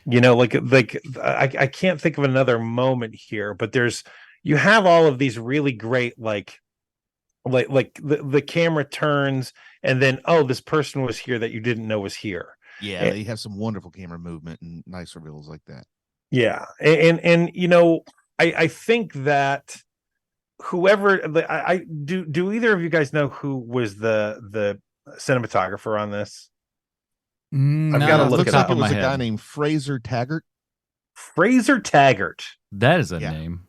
I can't think of another moment here, but you have all of these really great, the camera turns, and then, this person was here that you didn't know was here. Yeah, they have some wonderful camera movement and nice reveals like that. Yeah. And I think that whoever do either of you guys know who was the cinematographer on this? I've got to look it up. It was a guy named Fraser Taggart. Fraser Taggart. That is a name.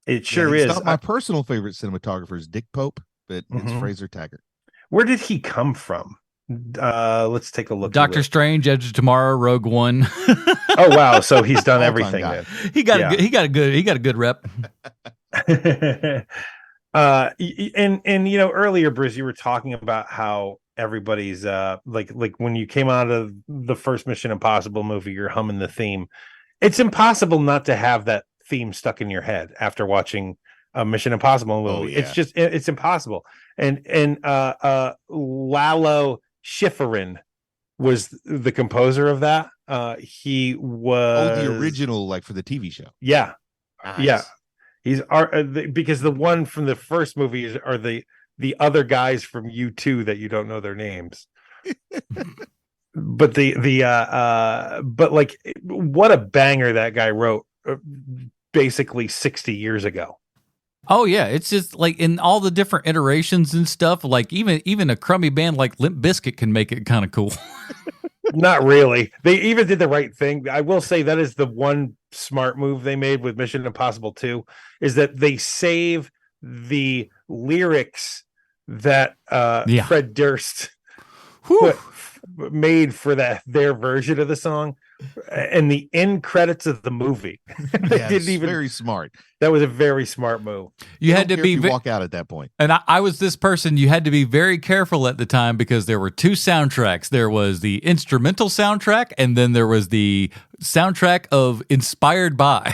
It sure is. Not my personal favorite cinematographer is Dick Pope, but it's Fraser Taggart. Where did he come from? Let's take a look. Doctor Strange, Edge of Tomorrow, Rogue One. Oh wow! So he's done everything. Then he got a good rep. Earlier, Bruce, you were talking about how everybody's like when you came out of the first Mission Impossible movie, you're humming the theme. It's impossible not to have that theme stuck in your head after watching a Mission Impossible movie. Oh, yeah. It's impossible. And Lalo Schifrin was the composer of that. He was the original, for the TV show. Yeah, nice. Yeah. He's because the one from the first movie are the other guys from U2 that you don't know their names. but but like, what a banger that guy wrote, basically 60 years ago. Oh yeah, it's just like in all the different iterations and stuff. Like even a crummy band like Limp Bizkit can make it kind of cool. Not really. They even did the right thing. I will say that is the one smart move they made with Mission Impossible 2, is that they save the lyrics that Fred Durst made for their version of the song and the end credits of the movie. Very smart. That was a very smart move. You had to be walk out at that point. And I was this person. You had to be very careful at the time because there were two soundtracks. There was the instrumental soundtrack, and then there was the soundtrack of Inspired By.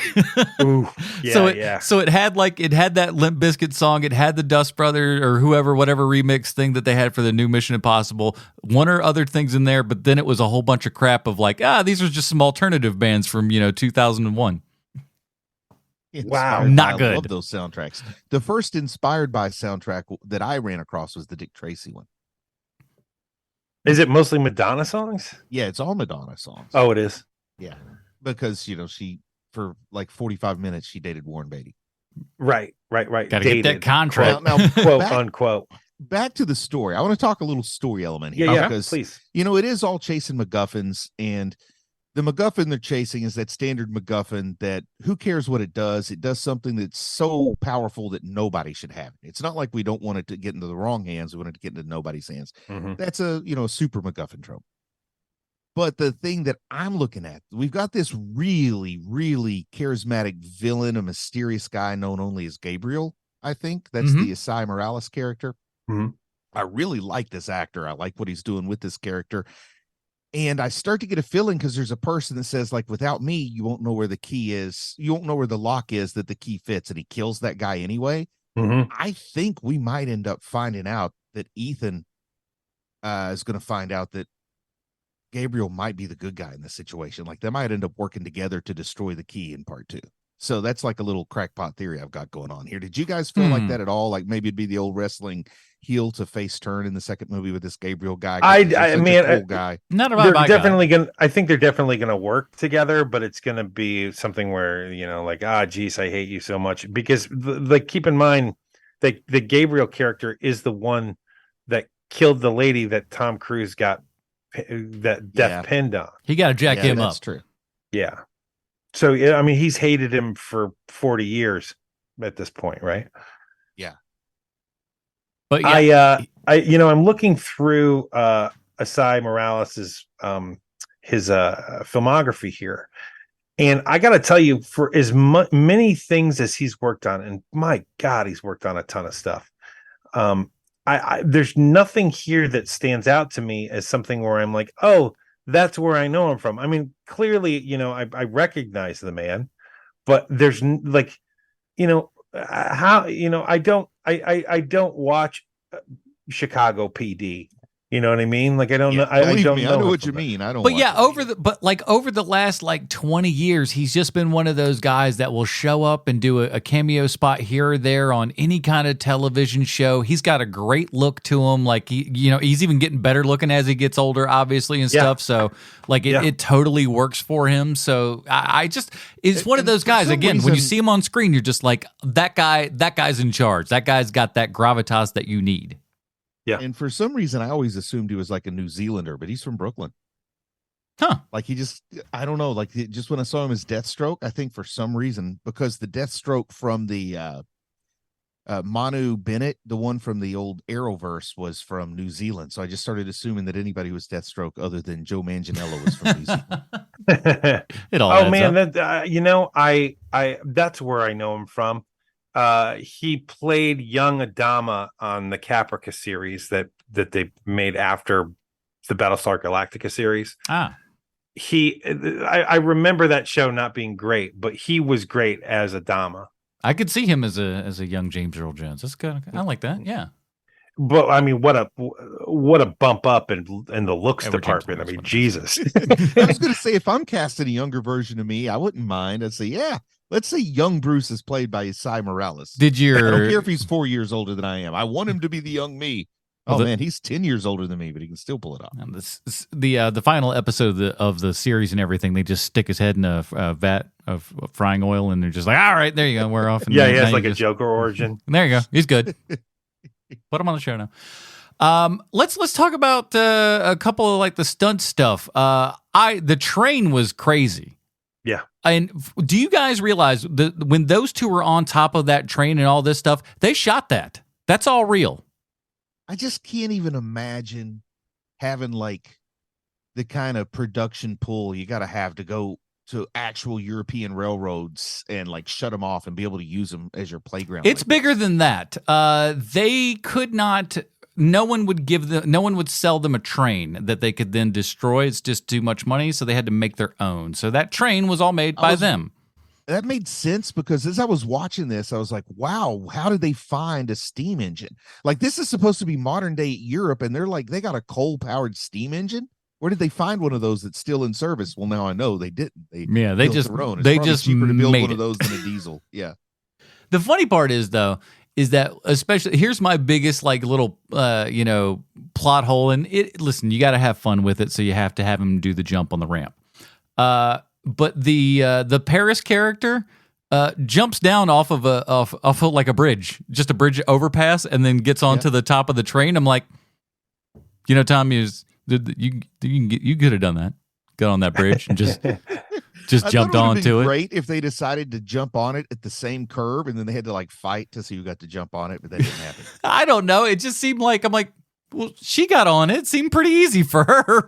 Ooh, So it had that Limp Bizkit song. It had the Dust Brothers or whatever remix thing that they had for the new Mission Impossible. One or other things in there, but then it was a whole bunch of crap of like, these are just some alternative bands from 2001. Wow, not I good. love those soundtracks. The first Inspired By soundtrack that I ran across was the Dick Tracy one. Is it mostly Madonna songs? Yeah, it's all Madonna songs. Oh, it is. Yeah, because she for like 45 minutes she dated Warren Beatty. Right. Got to get that contract. Now quote unquote. Back to the story. I want to talk a little story element here. Yeah, because, please. It is all chasing MacGuffins, and the MacGuffin they're chasing is that standard MacGuffin that who cares what it does? It does something that's so powerful that nobody should have it. It's not like we don't want it to get into the wrong hands. We want it to get into nobody's hands. Mm-hmm. That's a super MacGuffin trope. But the thing that I'm looking at, we've got this really, really charismatic villain, a mysterious guy known only as Gabriel. I think that's the Asai Morales character. Mm-hmm. I really like this actor. I like what he's doing with this character. And I start to get a feeling because there's a person that says, like, without me, you won't know where the key is. You won't know where the lock is that the key fits. And he kills that guy anyway. Mm-hmm. I think we might end up finding out that Ethan is going to find out that Gabriel might be the good guy in this situation. Like, they might end up working together to destroy the key in part 2. So that's like a little crackpot theory I've got going on here. Did you guys feel like that at all? Like maybe it'd be the old wrestling heel to face turn in the second movie with this Gabriel guy. I mean, cool guy. Not about they're definitely gonna. I think they're definitely gonna work together, but it's gonna be something where like, geez, I hate you so much, because like, keep in mind that the Gabriel character is the one that killed the lady that Tom Cruise got that death pinned on. He got to jack him up. That's true. Yeah. So I mean, he's hated him for 40 years at this point, right? Yeah. But yeah. I'm looking through Asai Morales's his filmography here, and I got to tell you, for as many things as he's worked on, and my God, he's worked on a ton of stuff. There's nothing here that stands out to me as something where I'm like, oh, that's where I know him from. I mean, clearly, I recognize the man, but there's like, how, I don't watch Chicago PD. You know what I mean? Like, I don't know. I don't know. I know what you mean. I don't. But yeah, over the last like 20 years, he's just been one of those guys that will show up and do a cameo spot here or there on any kind of television show. He's got a great look to him. Like he's even getting better looking as he gets older, obviously, and stuff. So like it totally works for him. So it's one of those guys. Again, when you see him on screen, you're just like, that guy's in charge. That guy's got that gravitas that you need. Yeah. And for some reason, I always assumed he was like a New Zealander, but he's from Brooklyn. Huh. Like I don't know. Like just when I saw him as Deathstroke, I think for some reason, because the Deathstroke from the Manu Bennett, the one from the old Arrowverse, was from New Zealand. So I just started assuming that anybody who was Deathstroke other than Joe Manganiello was from New Zealand. It all adds up. That that's where I know him from. He played young Adama on the Caprica series that they made after the Battlestar Galactica series. I remember that show not being great, but he was great as Adama. I could see him as a young James Earl Jones. That's good. I like that. Yeah. But I mean, what a bump up in the looks department. I mean, Jesus. I was going to say, if I'm casting a younger version of me, I wouldn't mind. I'd say, yeah. Let's say young Bruce is played by Asai Morales. I don't care if he's 4 years older than I am. I want him to be the young me. Oh man, he's 10 years older than me, but he can still pull it off. And the final episode of the series and everything, they just stick his head in a vat of frying oil, and they're just like, all right, there you go, we're off. And yeah, he has like a Joker origin. There you go, he's good. Put him on the show now. Let's talk about a couple of like the stunt stuff. The train was crazy. Yeah. And do you guys realize that when those two were on top of that train and all this stuff, they shot that? That's all real. I just can't even imagine having like the kind of production pull you got to have to go to actual European railroads and like shut them off and be able to use them as your playground. It's bigger than that. They could not. No one would sell them a train that they could then destroy. It's just too much money, so they had to make their own. So that train was all made by them. That made sense because as I was watching this, I was like, wow, how did they find a steam engine? Like, this is supposed to be modern day Europe, and they're like, they got a coal powered steam engine. Where did they find one of those that's still in service? Well, now I know they didn't. They just cheaper to build made one of those than a diesel. Yeah. The funny part is though, is that especially here's my biggest like little plot hole, and listen, you got to have fun with it, so you have to have him do the jump on the ramp. But the Paris character jumps down off of like a bridge, just a bridge overpass, and then gets onto the top of the train. I'm like, Tom, you could have done that. Got on that bridge and just jumped onto it. Great if they decided to jump on it at the same curve, and then they had to like fight to see who got to jump on it, but that didn't happen. I don't know. It just seemed like well, she got on it. It seemed pretty easy for her.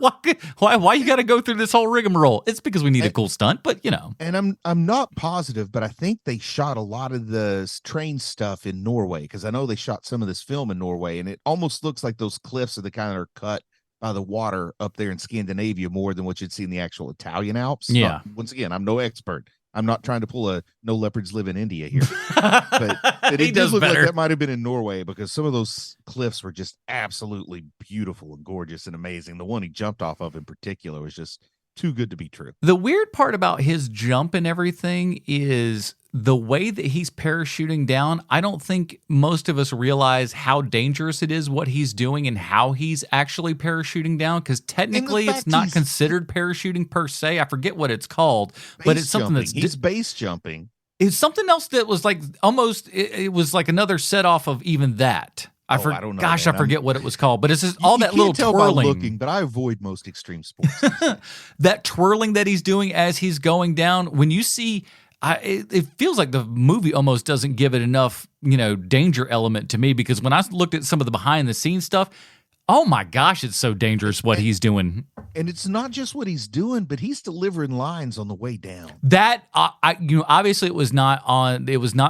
Why you got to go through this whole rigmarole? It's because we need a cool stunt, but And I'm not positive, but I think they shot a lot of the train stuff in Norway, because I know they shot some of this film in Norway, and it almost looks like those cliffs are the kind that are cut by the water up there in Scandinavia more than what you'd see in the actual Italian Alps. Yeah. Once again, I'm no expert. I'm not trying to pull a no leopards live in India here, but it does look like that might have been in Norway, because some of those cliffs were just absolutely beautiful and gorgeous and amazing. The one he jumped off of in particular was just too good to be true. The weird part about his jump and everything is the way that he's parachuting down. I don't think most of us realize how dangerous it is, what he's doing, and how he's actually parachuting down, because technically it's not considered parachuting per se. I forget what it's called, but it's something that's he's base jumping. It's something else that was like almost it was like another set off of even that. I don't know. Gosh, man. I forget what it was called, but it's just all that little twirling. Looking, but I avoid most extreme sports. That twirling that he's doing as he's going down. When you see, it feels like the movie almost doesn't give it enough, danger element to me, because when I looked at some of the behind the scenes stuff, oh my gosh, it's so dangerous what he's doing. And it's not just what he's doing, but he's delivering lines on the way down. That obviously it was not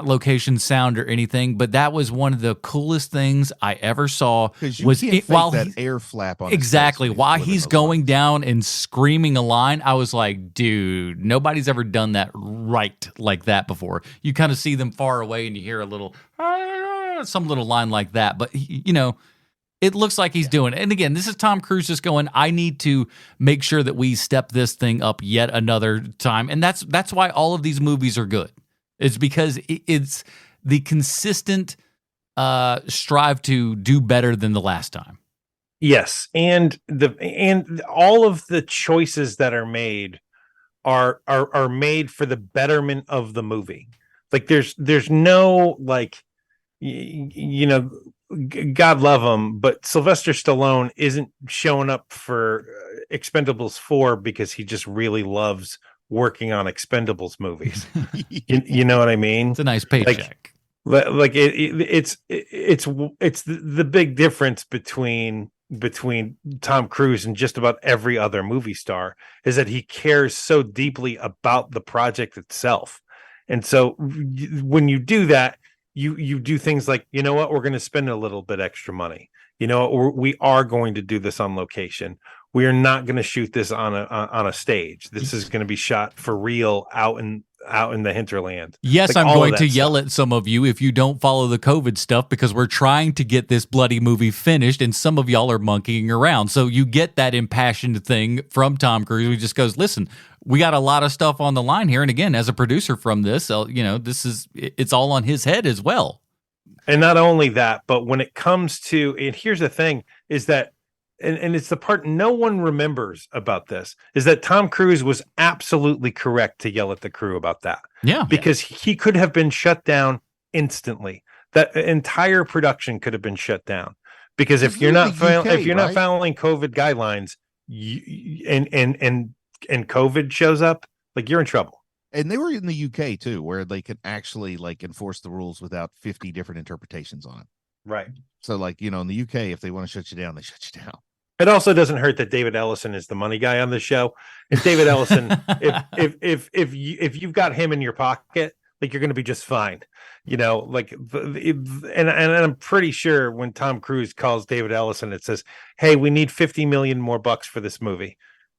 location sound or anything, but that was one of the coolest things I ever saw. Was while that air flap on exactly while he's going down and screaming a line. I was like, dude, nobody's ever done that right like that before. You kind of see them far away and you hear a little some little line like that, but it looks like he's doing it. And again, this is Tom Cruise just going, I need to make sure that we step this thing up yet another time. And that's why all of these movies are good. It's because it's the consistent strive to do better than the last time. Yes. And all of the choices that are made are made for the betterment of the movie. Like there's no like, God love him, but Sylvester Stallone isn't showing up for Expendables 4 because he just really loves working on Expendables movies. you know what I mean? It's a nice paycheck. It's the big difference between Tom Cruise and just about every other movie star is that he cares so deeply about the project itself. And so when you do that, you do things like, you know what, we're going to spend a little bit extra money. You know what, we are going to do this on location. We are not going to shoot this on a stage. This is going to be shot for real out in the hinterland. Yes, like I'm going to yell at some of you if you don't follow the COVID stuff, because we're trying to get this bloody movie finished and some of y'all are monkeying around. So you get that impassioned thing from Tom Cruise. He just goes, listen, we got a lot of stuff on the line here. And again, as a producer from this, it's all on his head as well. And not only that, but when it comes to, and here's the thing, is that, and it's the part no one remembers about this, is that Tom Cruise was absolutely correct to yell at the crew about that. Yeah. Because he could have been shut down instantly. That entire production could have been shut down. Because if you're not not following COVID guidelines, and COVID shows up, like, you're in trouble. And they were in the UK too, where they could actually like enforce the rules without 50 different interpretations on it. Right. So, like, you know, in the UK, if they want to shut you down, they shut you down. It also doesn't hurt that David Ellison is the money guy on the show. If David Ellison, if you've got him in your pocket, like, you're going to be just fine. You know, like, and I'm pretty sure when Tom Cruise calls David Ellison, it says, "Hey, we need 50 million more bucks for this movie."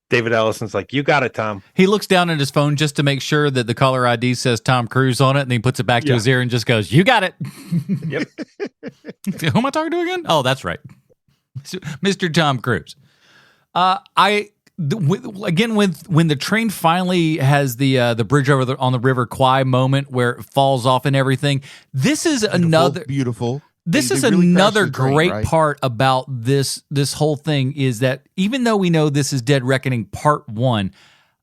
David Ellison's like, "You got it, Tom." He looks down at his phone just to make sure that the caller ID says Tom Cruise on it, and then he puts it back to his ear and just goes, "You got it." Yep. Who am I talking to again? Oh, that's right. Mr. Tom Cruise. Again, when the train finally has the bridge over on the River Kwai moment where it falls off and everything, this is beautiful. This is really another great part about this whole thing, is that even though we know this is Dead Reckoning Part 1,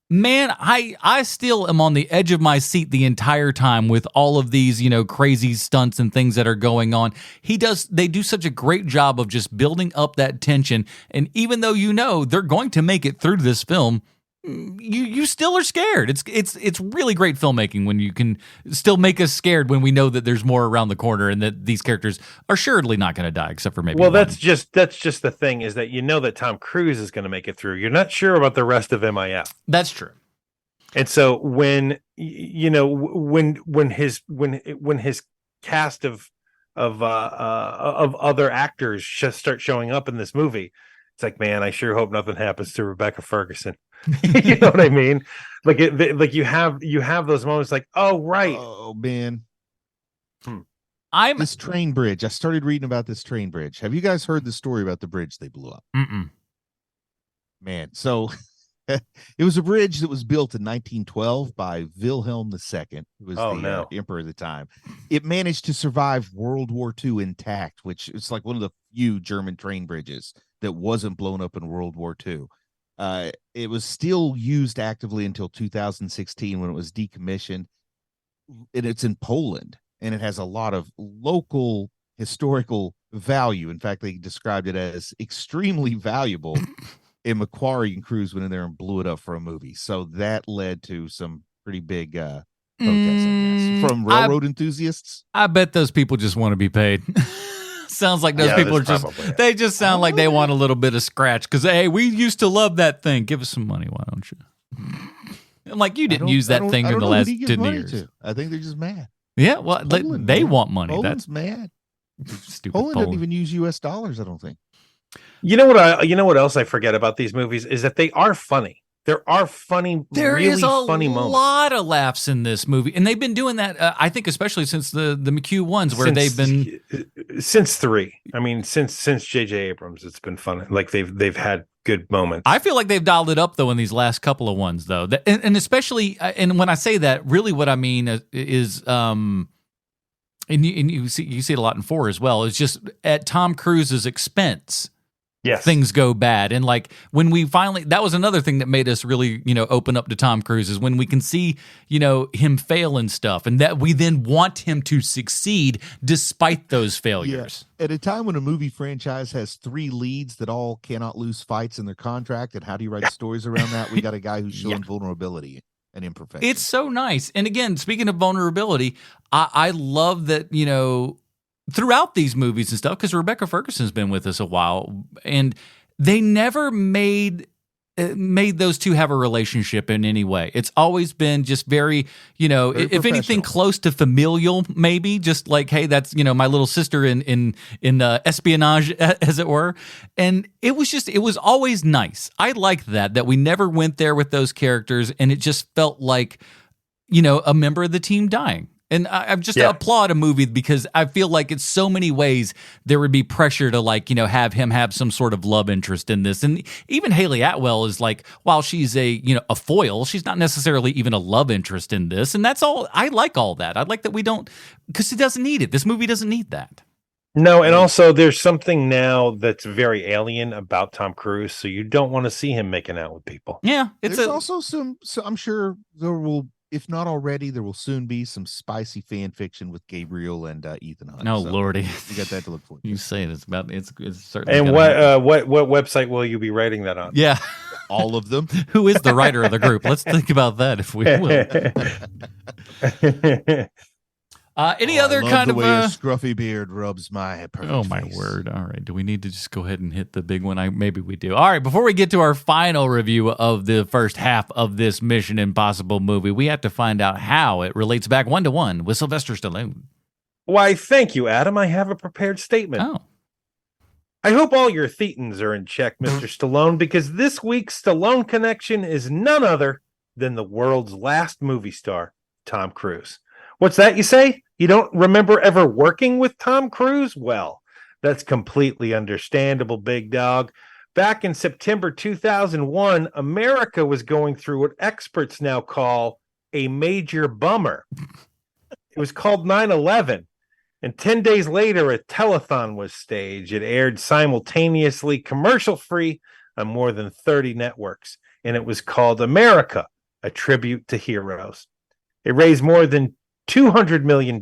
man, I still am on the edge of my seat the entire time with all of these, you know, crazy stunts and things that are going on. They do such a great job of just building up that tension, and even though you know they're going to make it through this film, you still are scared. It's really great filmmaking when you can still make us scared when we know that there's more around the corner and that these characters are assuredly not going to die, except for maybe one. That's just the thing, is that you know that Tom Cruise is going to make it through. You're not sure about the rest of MIF. That's true. And so when when his cast of other actors just start showing up in this movie, it's like, man, I sure hope nothing happens to Rebecca Ferguson. You know what I mean? Like, you have those moments like, oh, right. Oh, man. This train bridge. I started reading about this train bridge. Have you guys heard the story about the bridge they blew up? Mm-mm. Man, so it was a bridge that was built in 1912 by Wilhelm II, who was the emperor at the time. It managed to survive World War II intact, which is like one of the few German train bridges that wasn't blown up in World War II. It was still used actively until 2016 when it was decommissioned. And it's in Poland, and it has a lot of local historical value. In fact, they described it as extremely valuable. And Macquarie and Cruise went in there and blew it up for a movie. So that led to some pretty big protests, I guess, from railroad enthusiasts. I bet those people just want to be paid. Sounds like those people are they just sound like they want a little bit of scratch because, hey, we used to love that thing. Give us some money, why don't you? I'm like, you didn't use that thing in the last 10 years. I think they're just mad. Yeah, well, they want money. Poland's mad. Stupid Poland doesn't even use US dollars, I don't think. You know what else I forget about these movies is that they are funny. There are funny, really funny moments. There is a lot of laughs in this movie, and they've been doing that. I think especially since the McHugh ones, where they've been since 3. I mean, since J.J. Abrams, it's been fun. Like they've had good moments. I feel like they've dialed it up though in these last couple of ones though, and especially and when I say that, really what I mean is and you see it a lot in 4 as well. It's just at Tom Cruise's expense. Yes. Things go bad. And like when we finally, that was another thing that made us really, open up to Tom Cruise, is when we can see, him fail and stuff, and that we then want him to succeed despite those failures. Yeah. At a time when a movie franchise has 3 leads that all cannot lose fights in their contract, and how do you write stories around that? We got a guy who's showing vulnerability and imperfection. It's so nice. And again, speaking of vulnerability, I love that, throughout these movies and stuff, because Rebecca Ferguson's been with us a while, and they never made those two have a relationship in any way. It's always been just very, if anything, close to familial, maybe just like, hey, that's, my little sister in espionage, as it were. And it was always nice. I liked that we never went there with those characters, and it just felt like, a member of the team dying. And I just applaud a movie because I feel like in so many ways there would be pressure to have him have some sort of love interest in this. And even Haley Atwell is like, while she's a foil, she's not necessarily even a love interest in this. And that's all. I like all that. I like that we don't, because it doesn't need it. This movie doesn't need that. No, and also there's something now that's very alien about Tom Cruise, so you don't want to see him making out with people. Yeah, there's also some. So I'm sure there will, if not already, there will soon be some spicy fan fiction with Gabriel and Ethan Hunt. Oh, so Lordy, you got that to look forward to. You say it's certainly. And what website will you be writing that on? Yeah, all of them. Who is the writer of the group? Let's think about that if we will. Any other kind of your scruffy beard rubs my perfect Oh my face. word. All right. Do we need to just go ahead and hit the big one? Maybe we do. All right. Before we get to our final review of the first half of this Mission Impossible movie, we have to find out how it relates back 1-to-1 with Sylvester Stallone. Why, thank you, Adam. I have a prepared statement. Oh. I hope all your thetans are in check, Mr. Stallone, because this week's Stallone connection is none other than the world's last movie star, Tom Cruise. What's that you say? You don't remember ever working with Tom Cruise? Well, that's completely understandable, big dog. Back in September 2001, America was going through what experts now call a major bummer. It was called 9/11. And 10 days later, a telethon was staged. It aired simultaneously, commercial-free, on more than 30 networks. And it was called America, a tribute to heroes. It raised more than $200 million.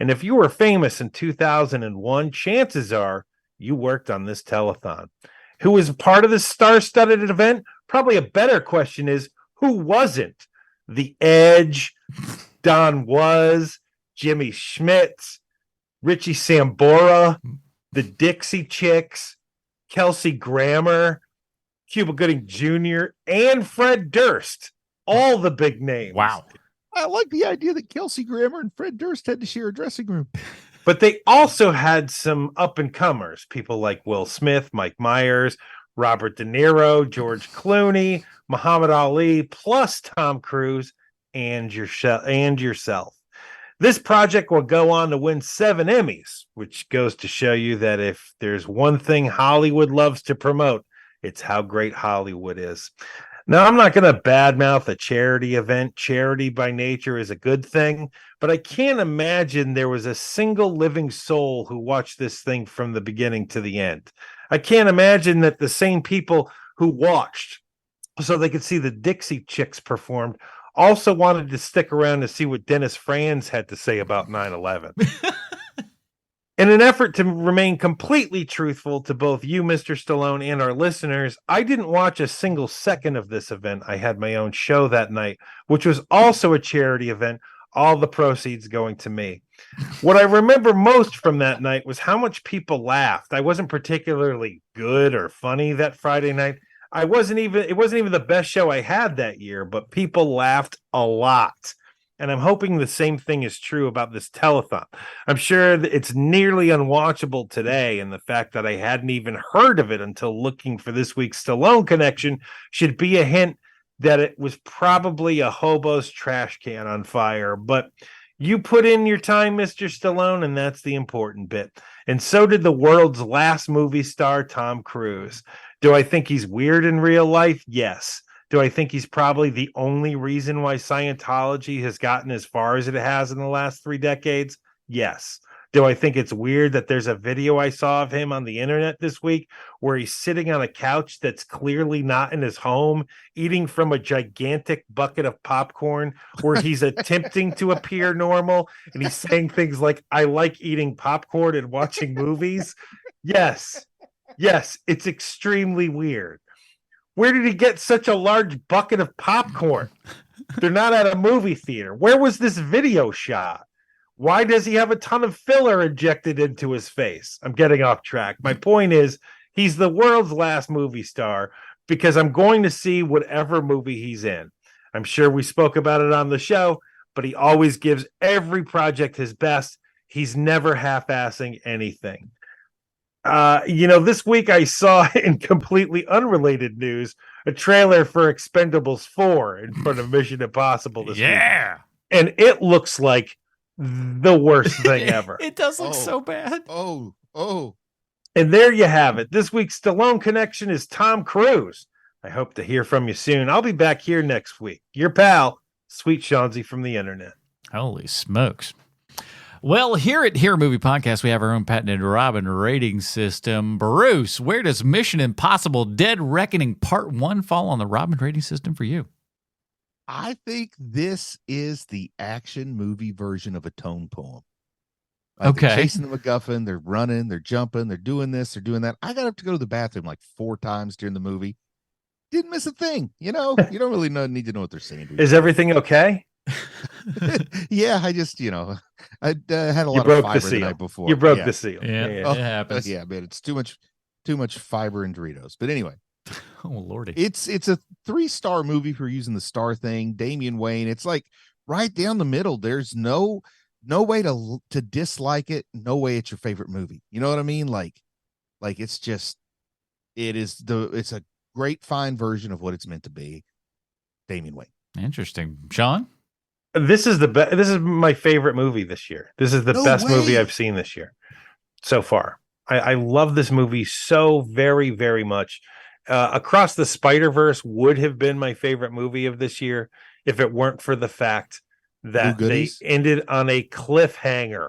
And if you were famous in 2001, chances are you worked on this telethon. Who was part of this star-studded event? Probably a better question is, who wasn't? The Edge, Don Was, Jimmy Schmitz, Richie Sambora, the Dixie Chicks, Kelsey Grammer, Cuba Gooding Jr., and Fred Durst. All the big names. Wow. I like the idea that Kelsey Grammer and Fred Durst had to share a dressing room. But they also had some up-and-comers, people like Will Smith, Mike Myers, Robert De Niro, George Clooney, Muhammad Ali, plus Tom Cruise and yourself. This project will go on to win 7 Emmys, which goes to show you that if there's one thing Hollywood loves to promote, it's how great Hollywood is. Now, I'm not going to badmouth a charity event. Charity by nature is a good thing, but I can't imagine there was a single living soul who watched this thing from the beginning to the end. I can't imagine that the same people who watched so they could see the Dixie Chicks performed also wanted to stick around to see what Dennis Franz had to say about 9/11. In an effort to remain completely truthful to both you, Mr. Stallone, and our listeners, I didn't watch a single second of this event. I had my own show that night, which was also a charity event, all the proceeds going to me. What I remember most from that night was how much people laughed. I wasn't particularly good or funny that Friday night. It wasn't even the best show I had that year, but people laughed a lot. And I'm hoping the same thing is true about this telethon. I'm sure that it's nearly unwatchable today, and the fact that I hadn't even heard of it until looking for this week's Stallone connection should be a hint that it was probably a hobo's trash can on fire. But you put in your time, Mr. Stallone, and that's the important bit. And so did the world's last movie star, Tom Cruise. Do I think he's weird in real life? Yes. Do I think he's probably the only reason why Scientology has gotten as far as it has in the last 3 decades? Yes. Do I think it's weird that there's a video I saw of him on the internet this week where he's sitting on a couch that's clearly not in his home, eating from a gigantic bucket of popcorn, where he's attempting to appear normal and he's saying things like, I like eating popcorn and watching movies? Yes. Yes, it's extremely weird. Where did he get such a large bucket of popcorn? They're not at a movie theater. Where was this video shot? Why does he have a ton of filler injected into his face? I'm getting off track. My point is, he's the world's last movie star because I'm going to see whatever movie he's in. I'm sure we spoke about it on the show, but he always gives every project his best. He's never half-assing anything. This week I saw in completely unrelated news a trailer for Expendables 4 in front of Mission Impossible this week. And it looks like the worst thing ever. It does look so bad. Oh. And there you have it. This week's Stallone connection is Tom Cruise. I hope to hear from you soon. I'll be back here next week. Your pal, Sweet Shawnsy from the internet. Holy smokes. Well, here at Hero Movie Podcast, we have our own patented Robin rating system. Bruce, where does Mission Impossible Dead Reckoning Part 1 fall on the Robin rating system for you? I think this is the action movie version of a tone poem. They're chasing the MacGuffin, they're running, they're jumping, they're doing this, they're doing that. I got up to go to the bathroom like 4 times during the movie. Didn't miss a thing. You don't really need to know what they're saying. Is everything okay? Yeah, I just, I had a lot of fiber the night before. You broke the seal. Yeah, it happens. Yeah, man, it's too much fiber in Doritos. But anyway, oh lordy, it's a 3-star movie for using the star thing. Damian Wayne, it's like right down the middle. There's no way to dislike it. No way it's your favorite movie. You know what I mean? Like it's a great fine version of what it's meant to be. Damian Wayne. Interesting. Sean? This is this is my favorite movie this year. This is the best movie I've seen this year so far. I love this movie so very, very much. Across the Spider-Verse would have been my favorite movie of this year if it weren't for the fact that they ended on a cliffhanger.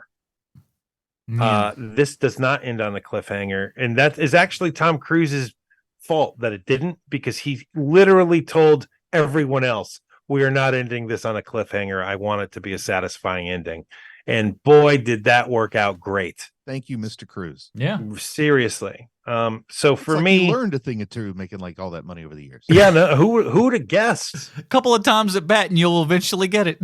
This does not end on a cliffhanger, and that is actually Tom Cruise's fault that it didn't, because he literally told everyone else, we are not ending this on a cliffhanger. I want it to be a satisfying ending. And boy, did that work out great. Thank you, Mr. Cruise. Yeah. Seriously. So for me, you learned a thing or two making like all that money over the years. Yeah, no, who would have guessed? A couple of times at bat and you'll eventually get it.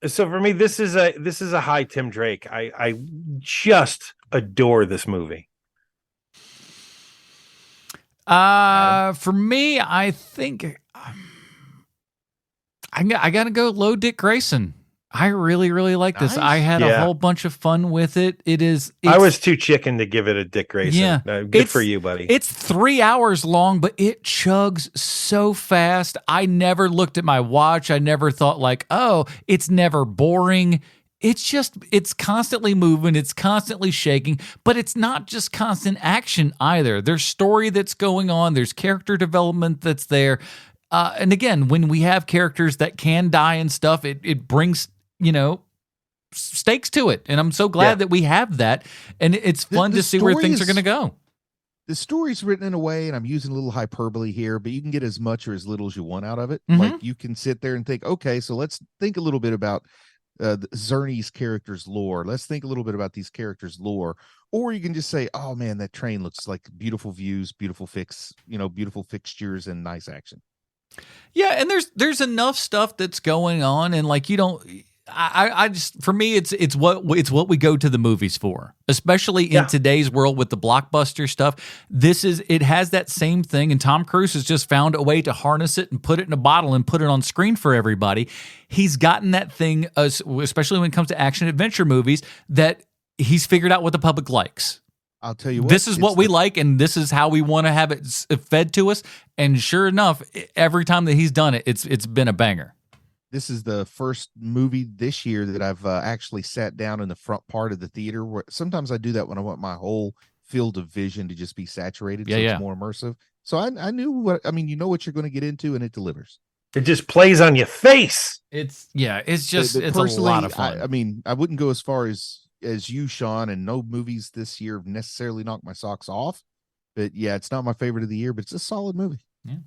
So for me, this is a high Tim Drake. I just adore this movie. For me, I think I gotta go low Dick Grayson. I really, really like this. I had a whole bunch of fun with it. I was too chicken to give it a Dick Grayson. Yeah. Good for you, buddy. It's 3 hours long, but it chugs so fast. I never looked at my watch. I never thought like, oh, it's never boring. It's constantly moving. It's constantly shaking, but it's not just constant action either. There's story that's going on. There's character development that's there. And again, when we have characters that can die and stuff, it brings, stakes to it. And I'm so glad that we have that. And it's fun to see where things are going to go. The story's written in a way, and I'm using a little hyperbole here, but you can get as much or as little as you want out of it. Mm-hmm. Like you can sit there and think, okay, so let's think a little bit about Zerny's character's lore. Let's think a little bit about these characters' lore. Or you can just say, oh man, that train looks like beautiful views, beautiful fixtures, and nice action. Yeah, and there's enough stuff that's going on, and like I just, for me, it's what we go to the movies for, especially in today's world with the blockbuster stuff. It has that same thing, and Tom Cruise has just found a way to harness it and put it in a bottle and put it on screen for everybody. He's gotten that thing, especially when it comes to action adventure movies, that he's figured out what the public likes. I'll tell you what. This is what we like, and this is how we want to have it fed to us. And sure enough, every time that he's done it, it's been a banger. This is the first movie this year that I've actually sat down in the front part of the theater. Where sometimes I do that when I want my whole field of vision to just be saturated, it's more immersive. So I knew what you're going to get into, and it delivers. It just plays on your face. It's a lot of fun. I wouldn't go as far as you, Sean, and no movies this year necessarily knocked my socks off. But yeah, it's not my favorite of the year, but it's a solid movie. Yeah.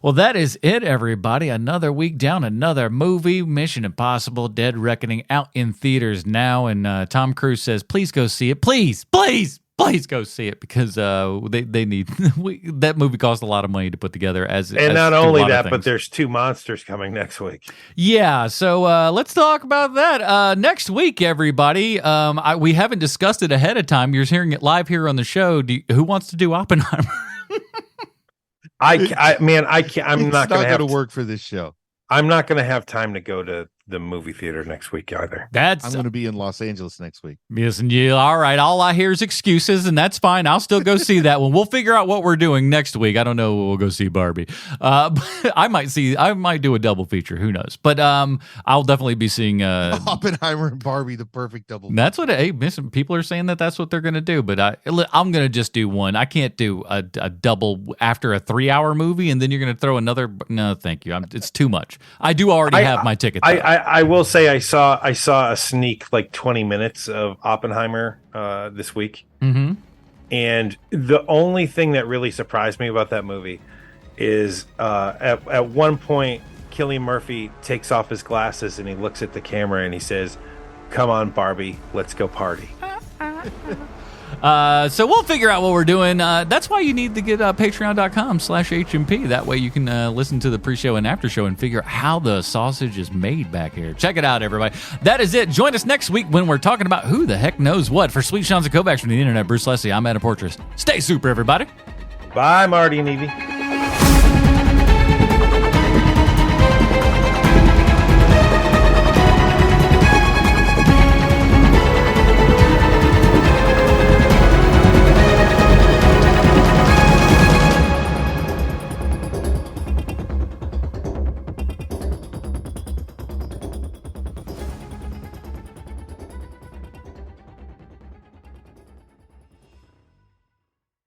Well, that is it, everybody. Another week down, another movie. Mission Impossible Dead Reckoning out in theaters now. And Tom Cruise says, please go see it. Please go see it, because they need that movie cost a lot of money to put together. And not only that, but there's 2 monsters coming next week. Yeah, so let's talk about that next week, everybody. We haven't discussed it ahead of time. You're hearing it live here on the show. Who wants to do Oppenheimer? I can't. I'm not going to work for this show. I'm not going to have time to go to the movie theater next week either. I'm going to be in Los Angeles next week. Yes, and you. All right. All I hear is excuses, and that's fine. I'll still go see that one. We'll figure out what we're doing next week. I don't know. We'll go see Barbie. I might do a double feature. Who knows? But I'll definitely be seeing Oppenheimer and Barbie, the perfect double. That's what. Hey, people are saying that's what they're going to do. But I'm going to just do one. I can't do a double after a 3-hour movie, and then you're going to throw another. No, thank you. It's too much. I do already have my ticket. I will say I saw a sneak like 20 minutes of Oppenheimer this week. Mm-hmm. And the only thing that really surprised me about that movie is at one point, Cillian Murphy takes off his glasses and he looks at the camera and he says, "Come on, Barbie, let's go party." So we'll figure out what we're doing. That's why you need to get patreon.com/HMP. That way you can listen to the pre-show and after show and figure out how the sausage is made back here. Check it out, everybody. That is it. Join us next week when we're talking about who the heck knows what. For Sweet Sean and Kovacs from the internet, Bruce Leslie, I'm Adam Portress. Stay super, everybody. Bye, Marty and Evie.